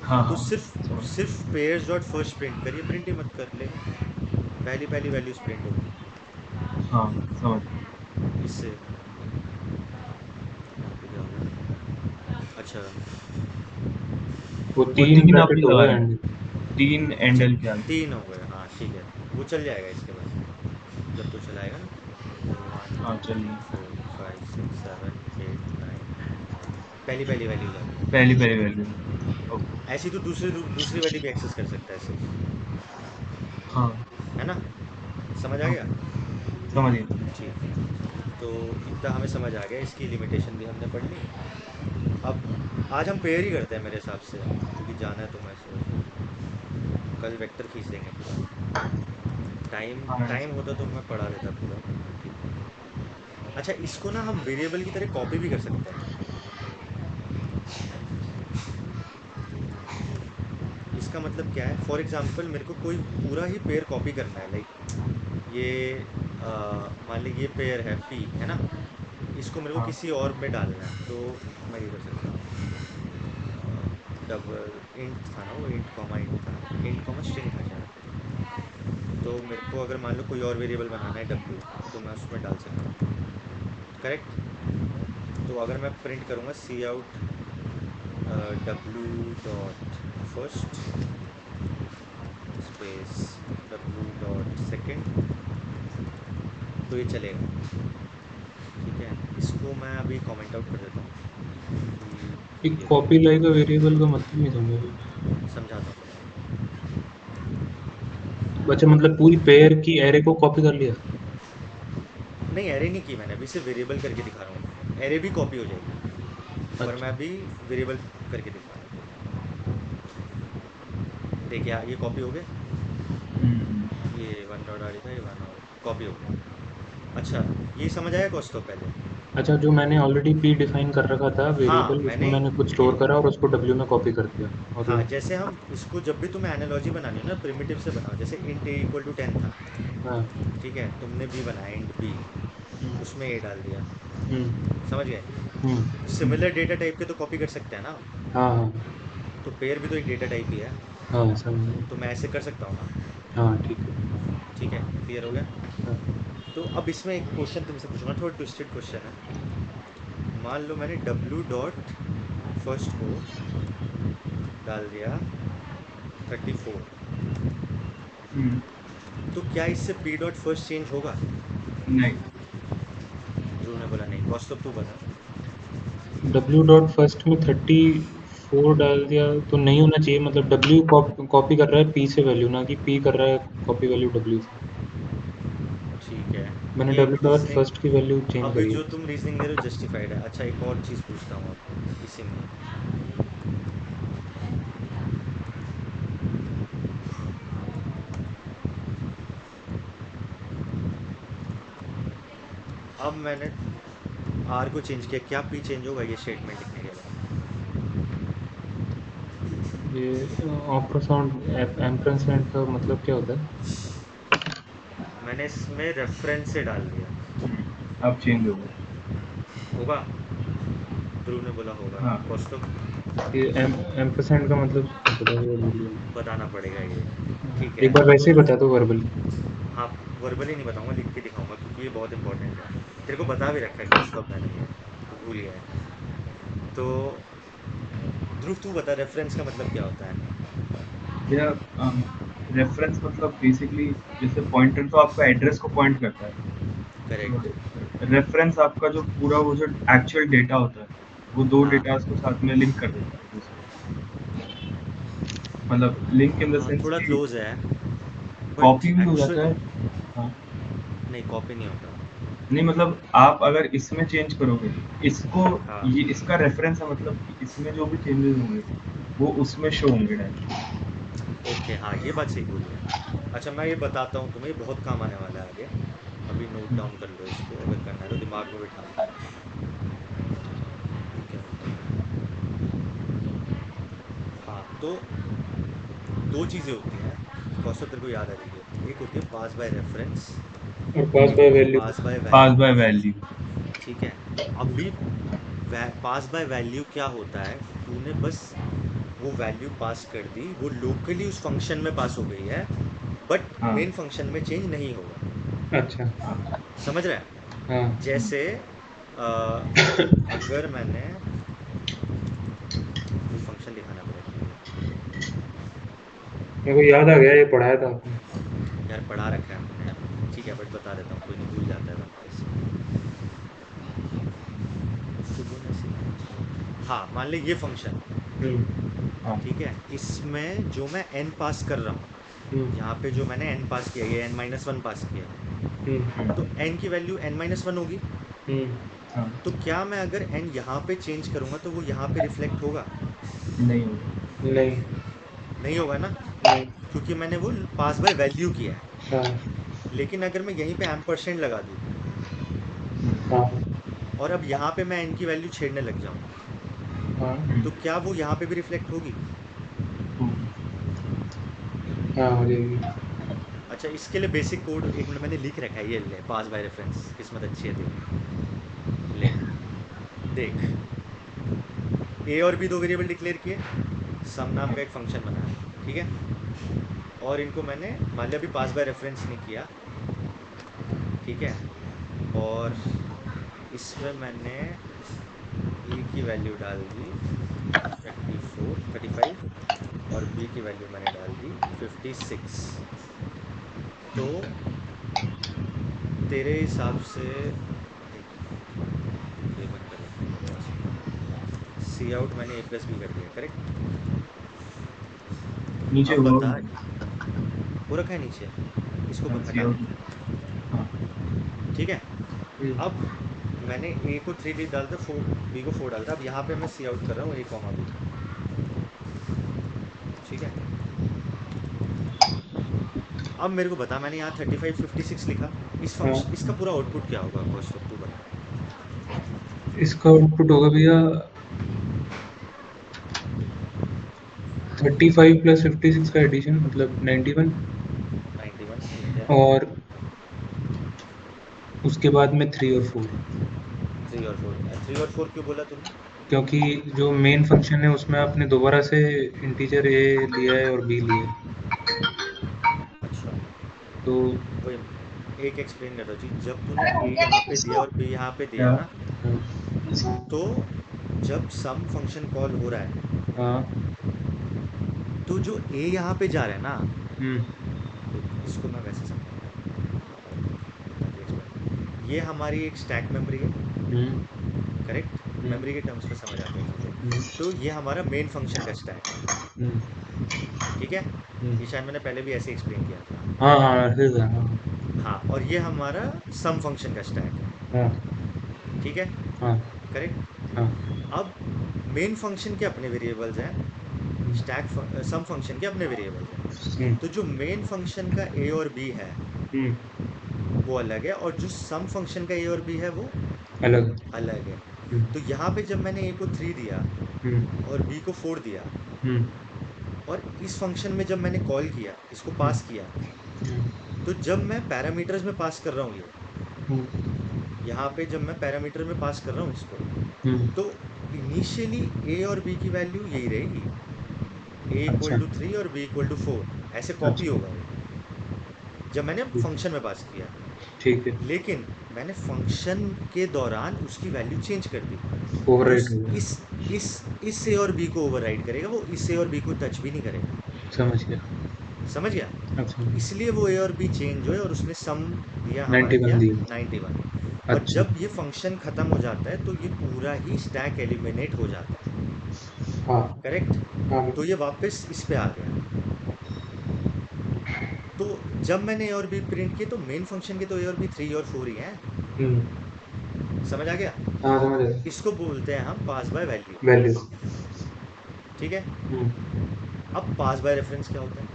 हाँ तो हाँ, सिर्फ समझ। सिर्फ पेयर्स डॉट फर्स्ट प्रिंट करिए, प्रिंट ही मत कर ले, पहली पहली वैल्यूज प्रिंट होगी हाँ समझ। इससे। यहाँ पे क्या होगा? अच्छा, वो वो 3 तीन आपने ब्रैकेट हो लगा गए एंड। रहे, तीन एंड अच्छा एल के आगे। 3 हो गए, हाँ ठीक है, वो चल जाएगा इसके बाद जब तो चलाएगा ना। तो 1 हाँ 2 3 चलिए। 4 5 6 7 8 9, पहली पहली वैल्यूज आ गई। पहली पहली वैल्यू। ओके। ऐसी तो दूसरी दूसरी वाली भी एक्सेस कर सकता है सिर्फ, हाँ है ना। समझ आ हाँ गया। समझ गया। ठीक है, तो इतना हमें समझ आ गया, इसकी लिमिटेशन भी हमने पढ़ ली। अब आज हम पेयर ही करते हैं मेरे हिसाब से, क्योंकि जाना है तो मैं सोच, कल वेक्टर खींच देंगे पूरा। टाइम हाँ टाइम होता तो मैं पढ़ा देता पूरा, ठीक है। अच्छा, इसको ना हम वेरिएबल की तरह कॉपी भी कर सकते हैं। इसका मतलब क्या है, फॉर एग्जांपल मेरे को कोई पूरा ही पेयर कॉपी करना है, लाइक ये मान ली ये पेयर है पी, है ना। इसको मेरे को हाँ किसी और में डालना है, तो मैं ये कर सकता हूँ, डबल इंट था ना, वो इंट कॉमा इंट था, इंट कॉमा स्ट्रिंग था शायद। तो मेरे को अगर मान लो कोई और वेरिएबल बनाना है डब्ल्यू, तो मैं उसमें डाल सकता हूँ। करेक्ट। तो अगर मैं प्रिंट करूँगा cout W dot first space W dot second, तो ये चलेगा, ठीक है। इसको मैं अभी कमेंट आउट कर देता हूँ एक कि ये कॉपी लाइक अ वेरिएबल का मतलब नहीं समझा मैं। समझाता हूँ समझाता अच्छा मतलब पूरी पेयर की एरे को कॉपी कर लिया? हूँ। नहीं, एरे नहीं की मैंने, अभी सिर्फ वेरिएबल करके दिखा रहा हूँ, एरे भी कॉपी हो जाएगी, पर मैं अच्छा। अभी वेरिएबल करके दिखा रहा हूँ। देखिए ये कॉपी हो गए, हम्म, ये वन डॉट आड़ी था, ये वन और कॉपी हो गया। अच्छा, ये समझ आया कॉस्ट तो पहले। अच्छा जो मैंने ऑलरेडी पी डिफाइन कर रखा था हाँ वेरिएबल, उसमें मैंने मैंने कुछ ये, स्टोर करा और उसको डब्ल्यू में कॉपी कर दिया और हाँ जैसे हम इसको जब भी तुम्हें एनालॉजी बनानी हो ना, प्रिमिटिव से बनाओ, जैसे इंट ए इक्वल टू 10 था, हाँ। ठीक है, तुमने बी बनाया इंट बी, हुँ, उसमें ए डाल दिया, हुँ, समझ गए। हुँ। सिमिलर डेटा टाइप के तो कॉपी कर सकते हैं ना, हाँ, हाँ। तो पेयर भी तो एक डेटा टाइप ही है, हाँ, समझ तो गया। मैं ऐसे कर सकता हूँ ना। हाँ, ठीक है। ठीक है, क्लियर हो गया। हाँ, तो अब इसमें एक क्वेश्चन तुमसे पूछूंगा, थोड़ा ट्विस्टेड क्वेश्चन है। मान लो मैंने डब्ल्यू डॉट फर्स्ट को डाल दिया 34। हम्म, तो क्या इससे पी डॉट फर्स्ट चेंज होगा? नहीं। ध्रुव ने बोला नहीं। कौस्तुभ तू बता। डब्ल्यू डॉट फर्स्ट में 34 डाल दिया तो नहीं होना चाहिए, मतलब डब्ल्यू कॉपी कर रहा है पी से वैल्यू, ना कि पी कर रहा है कॉपी वैल्यू डब्ल्यू से। ठीक है। मैंने ये डब्ल्यू एक डॉट रीजनिंग, फर्स्ट की वैल्यू चेंज अभी करी जो है। तुम रीजनिंग दे रहे हो जस्टिफाइड है। अच्छा एक और चीज़ पूछता हूँ आपको इसी में। अब मैंने आर को चेंज किया, क्या पी चेंज होगा ये स्टेटमेंट लिखने के बाद? ये ऑपरासाउंड एम्परसेंड का मतलब क्या होता है? मैंने इसमें रेफरेंस से डाल दिया। अब चेंज हो गया। होगा? ध्रुव ने बोला होगा। हाँ। कौस्तुभ ये एम्परसेंड का मतलब पता है, वो भूल गया। बताना पड़ेगा ये। ठीक एक है। बार वैसे तो ही तू, बता दो वर्बली। हाँ, वर्बली नहीं बताऊंगा, लिख के दिखाऊंगा क्योंकि ये बहुत इंपॉर्टेंट है। तेरे को बता भी रखा है कौस्तुभ मैंने, ये तो भूल गया है। तो ध्रुव तू बता रेफरेंस का मतलब क्या होता है? या रेफरेंस मतलब बेसिकली जैसे पॉइंटर तो आपका एड्रेस को पॉइंट करता है, करेक्ट। तो रेफरेंस आपका जो पूरा वो जो एक्चुअल डेटा होता है वो दो हाँ डेटास को साथ में लिंक कर देता है एक दूसरे को। मतलब लिंक इन द हाँ, सेंस थोड़ा कि क्लोज है बट कॉपी भी हो जाता एक्चुअल। है। हाँ। नहीं, कॉपी नहीं होता। नहीं मतलब आप अगर इसमें चेंज करोगे इसको, हाँ। ये इसका रेफरेंस है, मतलब कि इसमें जो भी चेंजेस होंगे वो उसमें शो होंगे डायरेक्ट। ओके, हाँ ये बात सही बोली है। अच्छा मैं ये बताता हूँ तुम्हें, ये बहुत काम आने वाला है आगे। अभी नोट डाउन कर लो इसको, अगर करना है तो दिमाग में बिठा लो। ये क्या होता है? हाँ तो दो चीज़ें होती हैं, कौशल तेरे को याद आ जाएगी। एक होती है पास बाय रेफरेंस, और पास एक बाय होती है value. Pass by pass value. By value. ठीक है। अभी पास बाय वैल्यू क्या होता है? तूने बस वो वैल्यू पास कर दी, वो लोकली उस फंक्शन में पास हो गई है, बट हाँ। मेन फंक्शन में चेंज नहीं होगा। अच्छा। हाँ। समझ रहा है? हाँ, जैसे अगर मैंने कोई फंक्शन दिखाना पड़ेगा। मेरे को याद आ गया, ये पढ़ाया था आपने। यार पढ़ा रखा है हमने, ठीक है, बट बता देता हूँ, कोई नहीं भूल जाता है बंदा इसमें। हाँ, मान ली ये फंक्शन, हाँ। ठीक है, इसमें जो मैं n पास कर रहा हूँ, हम्म। यहाँ पे जो मैंने n पास किया, ये n-1 पास किया, हम्म। तो n की वैल्यू n-1 होगी। हम्म। हाँ। तो क्या मैं अगर n यहाँ पे चेंज करूँगा तो वो यहाँ पे रिफ्लेक्ट होगा? नहीं होगा। नहीं। नहीं होगा ना, नहीं। क्योंकि मैंने वो पास बाय वैल्यू किया है। हाँ। लेकिन अगर मैं यहीं पे एम्परसेंड लगा दूँ हाँ। और अब यहाँ पे मैं n की वैल्यू छेड़ने लग जाऊँ, हाँ। तो क्या वो यहाँ पे भी रिफ्लेक्ट होगी? हाँ, हो जाएगी। अच्छा, इसके लिए बेसिक कोड एक मिनट मैंने लिख रखा है, ये ले पास बाय रेफरेंस, किस्मत अच्छी है तेरी। ले देख, ए और बी दो वेरिएबल डिक्लेयर किए, सम नाम का एक फंक्शन बनाया, ठीक है, और इनको मैंने मान लिया अभी पास बाय रेफरेंस नहीं किया, ठीक है, और इसमें मैंने ए की वैल्यू डाल दी 35 और बी की वैल्यू मैंने डाल दी 56। तो तेरे हिसाब से ये बंद कर रखा है बकवास, सी आउट मैंने ए प्लस बी कर दिया, करेक्ट? नीचे अब हुआ बता, होगा। हो रखा है नीचे, इसको हाँ, सी हटा आउट। दे, हाँ। ठीक है। हम्म। अब मैंने ए को 3 बी डाल दिया, 4 बी को 4 डाल दिया, अब यहाँ पे मैं सी आउट कर रहा हूँ ए कॉमा बी, ठीक है। अब मेरे को बता, मैंने यहाँ 35 56 लिखा, इस फंक्शन, हाँ, इसका पूरा आउटपुट क्या होगा कौस्तुभ तू बता। इसका आउटपुट होगा भैया 35 प्लस 56 का एडिशन, मतलब 91। 91, ठीक है। और उसके बाद में 3 और 4, 3 और 4 क्यों बोला तूने? क्योंकि जो मेन फंक्शन है उसमें आपने दोबारा से इंटीजर ए लिया है और बी लिया है। अच्छा, तो वही एक एक्सप्लेन करता हूँ जी, जब तूने ए यहाँ पे दिया और बी यहाँ पे दिया क्या? ना, हाँ। तो जब सम फंक्शन कॉल हो रहा है, हाँ। तो जो ए यहाँ पे जा रहा है ना, हम्म इसको मैं वैसे समझाऊंगा, ये हमारी एक स्टैक मेमोरी है, करेक्ट, मेमोरी के टर्म्स में समझ आते हैं चीज़ें। तो ये हमारा मेन फंक्शन का स्टैक है, ठीक है, ये शायद मैंने पहले भी ऐसे एक्सप्लेन किया था। हाँ हाँ ठीक है हाँ हाँ, और ये हमारा सम फंक्शन का स्टैक है, हाँ ठीक है, हाँ करेक्ट। हाँ अब मेन फंक्शन के अपने वेरिएबल्स हैं, स्टैक सम फंक्शन के अपने वेरिएबल्स हैं। तो जो मेन फंक्शन का ए और बी है वो अलग है, और जो सम फंक्शन का ए और बी है वो अलग अलग है। हम्म, तो यहाँ पे जब मैंने ए को 3 दिया हम्म, और बी को 4 दिया, हम्म, और इस फंक्शन में जब मैंने कॉल किया, इसको हम्म, पास किया, तो जब मैं पैरामीटर्स में पास कर रहा हूँ, हम्म, ये यहाँ पे जब मैं पैरामीटर में पास कर रहा हूँ इसको, हम्म, तो इनिशियली ए और बी की वैल्यू यही रहेगी, ए इक्वल अच्छा टू 3 और बी इक्वल टू 4, ऐसे कॉपी अच्छा होगा वो जब मैंने ठीक फंक्शन में पास किया। ठीक है लेकिन मैंने फंक्शन के दौरान उसकी वैल्यू चेंज कर दी, तो ओवरराइट हो गया इस इस ए और बी को ओवरराइड करेगा, वो इस ए और बी को टच भी नहीं करेगा। समझ गया समझ गया? अच्छा इसलिए वो ए और बी चेंज हुए और उसने सम दिया, हमारा 91 क्या, दिया 91। और अच्छा जब ये फंक्शन खत्म हो जाता है तो ये पूरा ही स्टैक एलिमिनेट हो जाता है, हाँ करेक्ट। हाँ तो ये वापस इस पे आ गया। तो जब मैंने ए और बी प्रिंट किए तो मेन फंक्शन के तो ए और बी 3 और 4 ही हैं। हम्म, समझ आ गया? हाँ समझ गया इसको बोलते हैं हम पास बाय वैल्यू, वैल्यू ठीक है। हम्म, अब पास बाय रेफरेंस क्या होता है?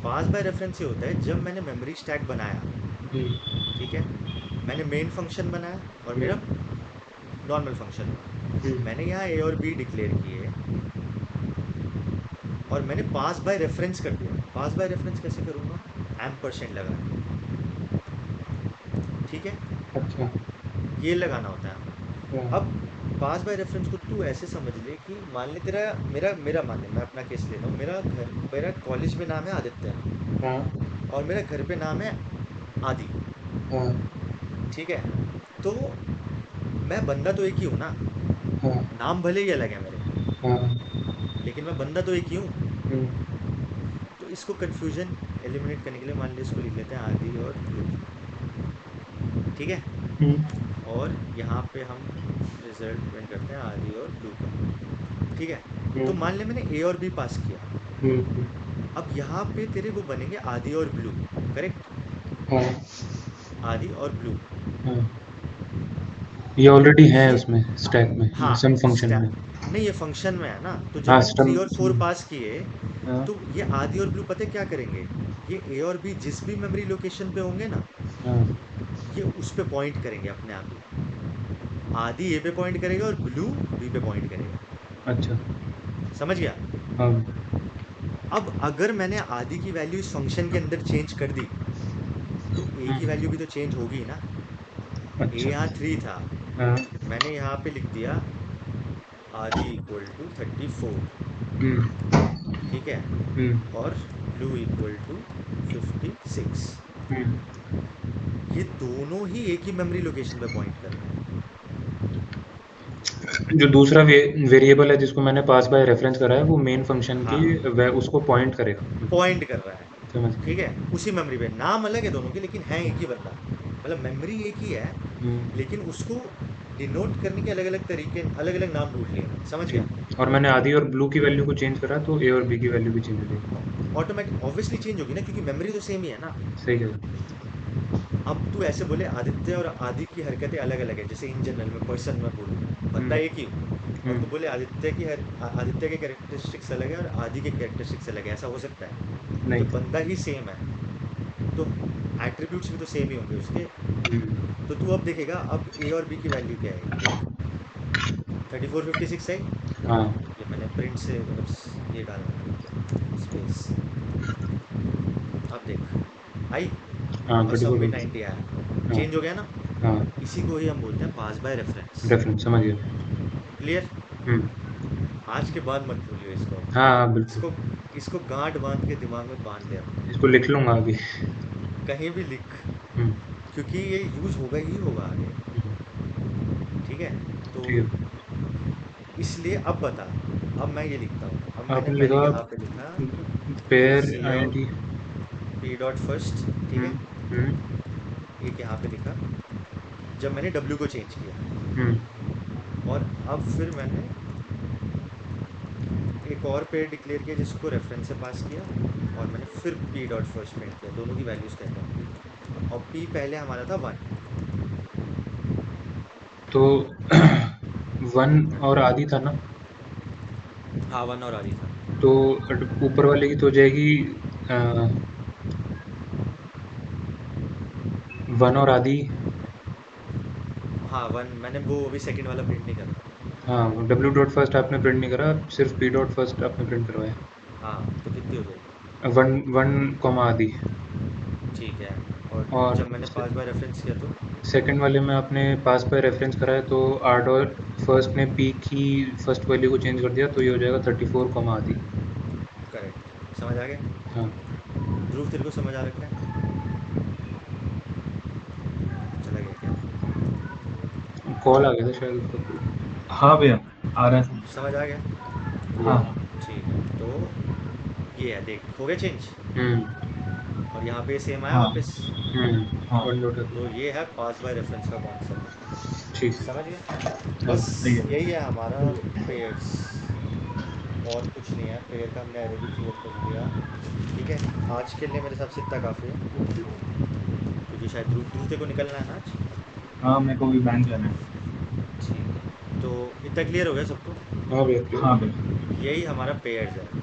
पास बाय रेफरेंस ये होता है जब मैंने मेमोरी स्टैक बनाया, हम्म, ठीक है, मैंने मेन फंक्शन बनाया और मेरा हम्म, नॉर्मल फंक्शन हुआ, हम्म, मैंने यहाँ ए और बी डिक्लेयर किए और मैंने पास बाय रेफरेंस कर दिया। पास बाय रेफरेंस कैसे करूँगा? एम्परसेंड लगा के, ठीक है, अच्छा ये लगाना होता है। हाँ अब पास बाय रेफरेंस को तू ऐसे समझ ले कि मान ले तेरा, मेरा मेरा मान ले, मैं अपना केस ले रहा हूँ, मेरा कॉलेज में नाम है आदित्य हाँ और मेरा घर पे नाम है आदि, हाँ ठीक है। तो मैं बंदा तो एक ही हूँ ना, हाँ नाम भले ही अलग है मेरे, हाँ लेकिन मैं बंदा तो एक ही हूँ। हम्म, तो इसको कन्फ्यूजन एलिमिनेट करने के लिए मान ले इसको लिख लेते हैं आदि और ध्रुव, ठीक है। हम्म, और यहाँ पे हम रिजल्ट प्रिंट करते हैं आदि और ब्लू का, ठीक है। तो हम्म, मान ले मैंने ए और बी पास किया, हम्म, अब यहाँ पे तेरे वो बनेंगे आदि और ब्लू, करेक्ट, हाँ आदि और ब्लू। हाँ ये ऑलरेडी है ये, उसमें स्टैक में हाँ, सम फंक्शन में स्टैक नहीं, ये फंक्शन में है ना। तो जब हाँ मैंने सम 3 और 4 पास किए, हाँ तो ये आदि और ब्लू पता है क्या करेंगे, ये ए और बी जिस भी मेमोरी लोकेशन पे होंगे ना, हाँ ये उस पे पॉइंट करेंगे अपने आप ही। आदि ए पे पॉइंट करेगा और ब्लू बी पे पॉइंट करेगा। अच्छा समझ गया? हाँ अब अगर मैंने आदि की वैल्यू इस फंक्शन के अंदर चेंज कर दी, तो ए की वैल्यू भी तो चेंज होगी ना। ए अच्छा यहाँ 3 था, हाँ मैंने यहाँ पे लिख दिया आदि इक्वल टू 34, ठीक है, हम्म, और ब्लू इक्वल टू 56। हम्म। ये दोनों ही एक ही मेमोरी लोकेशन पे पॉइंट कर रहे हैं, जो दूसरा वेरिएबल है जिसको मैंने पास बाय रेफरेंस करा है वो मेन फंक्शन की हाँ, वह उसको पॉइंट करेगा पॉइंट कर रहा है, समझ गया ठीक है, उसी मेमोरी पे। नाम अलग है दोनों के, लेकिन है एक ही बंदा, मतलब मेमोरी एक ही है, हम्म, लेकिन उसको डिनोट करने के अलग अलग तरीके, अलग अलग नाम ढूंढ लिए, समझ गया? ठीक और मैंने आदि और ब्लू की वैल्यू को चेंज करा तो ए और बी की वैल्यू भी चेंज हो जाएगी ऑटोमेटिक ऑब्वियसली चेंज होगी ना, क्योंकि मेमोरी तो सेम ही है ना। सही है अब तू ऐसे बोले आदित्य और आदि की हरकतें अलग अलग है, जैसे इन जनरल में पर्सन में बोलूँ, बंदा हम्म, एक ही हूँ, और तू हम्म, बोले आदित्य के कैरेक्टरिस्टिक्स अलग है और आदि के कैरेक्टरिस्टिक्स अलग है, ऐसा हो सकता है? नहीं जब बंदा ही सेम है तो एट्रीब्यूट्स भी तो सेम ही होंगे उसके। हम्म, तो तू अब देखेगा, अब ए और बी की वैल्यू क्या है, देख, 3456 है, हाँ ये मैंने प्रिंट से मतलब ये डालना स्पेस, अब देख आई, हाँ और थर्टी सम फोर भी फिफ्टी 90 आया, हाँ चेंज हो गया ना। हाँ इसी को ही हम बोलते हैं पास बाय रेफरेंस। रेफरेंस समझ गया क्लियर? हम्म, आज के बाद मत भूलियो इसको, हाँ हाँ बिल्कुल इसको इसको गांठ बांध के दिमाग में बांध ले अपने, इसको लिख लूंगा अभी कहीं भी लिख, हम्म, क्योंकि ये यूज होगा ही होगा आगे, हम्म, ठीक है। तो ठीक है इसलिए अब बता, अब मैं ये लिखता हूँ। अब मैंने आपने पहले लिखा यहाँ पे लिखा पेयर सी आईडी। पी डॉट फर्स्ट, ठीक है, एक यहाँ पे लिखा जब मैंने डब्ल्यू को चेंज किया। और अब फिर मैंने एक और पेयर डिक्लेयर किया जिसको रेफरेंस से पास किया, और मैंने फिर पी डॉट फर्स्ट प्रिंट किया, दोनों की वैल्यूज़ कहता हूँ। और पी पहले हमारा था 1। तो 1 और आधी था ना, हाँ 1 और आधी था। तो ऊपर वाले की तो हो जाएगी 1 और आधी। हाँ 1 मैंने वो अभी सेकंड वाला प्रिंट नहीं करा। हाँ, डब्ल्यू डॉट फर्स्ट आपने प्रिंट नहीं करा, सिर्फ पी डॉट फर्स्ट आपने प्रिंट करवाया। हाँ तो कितनी हो जाएगी? 1 कॉमा आधी। ठीक है। और और जब मैंने पास बाय रेफरेंस किया तो सेकंड वाले में आपने पास बाय रेफरेंस कराया, तो आर डॉट फर्स्ट ने पी की फर्स्ट वैल्यू को चेंज कर दिया, तो ये हो जाएगा 34 कॉमा आधी। करेक्ट, समझ आ गया? हाँ, ध्रुव तेरे को समझ आ रखा है? चला गया क्या? कॉल आ गया था शायद उसका कोई। हाँ भैया, आ रहा है। समझ आ गया? हाँ ठीक है, तो ये है, देख हो गया चेंज। हम्म और यहाँ पे सेम आया हाँ वापस। हाँ, 1 डॉट तो ये है पास बाय रेफरेंस का कॉन्सेप्ट। ठीक। समझ गया? हाँ, बस सही है। यही है हमारा पेयर्स, और कुछ नहीं है। पेयर का हमने एरे भी क्लियर कर लिया। ठीक है, आज के लिए मेरे हिसाब से इतना काफ़ी है, क्योंकि शायद ध्रुव ध्रुव तेरे को निकलना है ना आज। हाँ, मेरे को भी बैंक जाना है। ठीक है, तो इतना क्लियर हो गया सबको? हाँ भैया। हाँ भैया। यही हमारा पेयर्स है।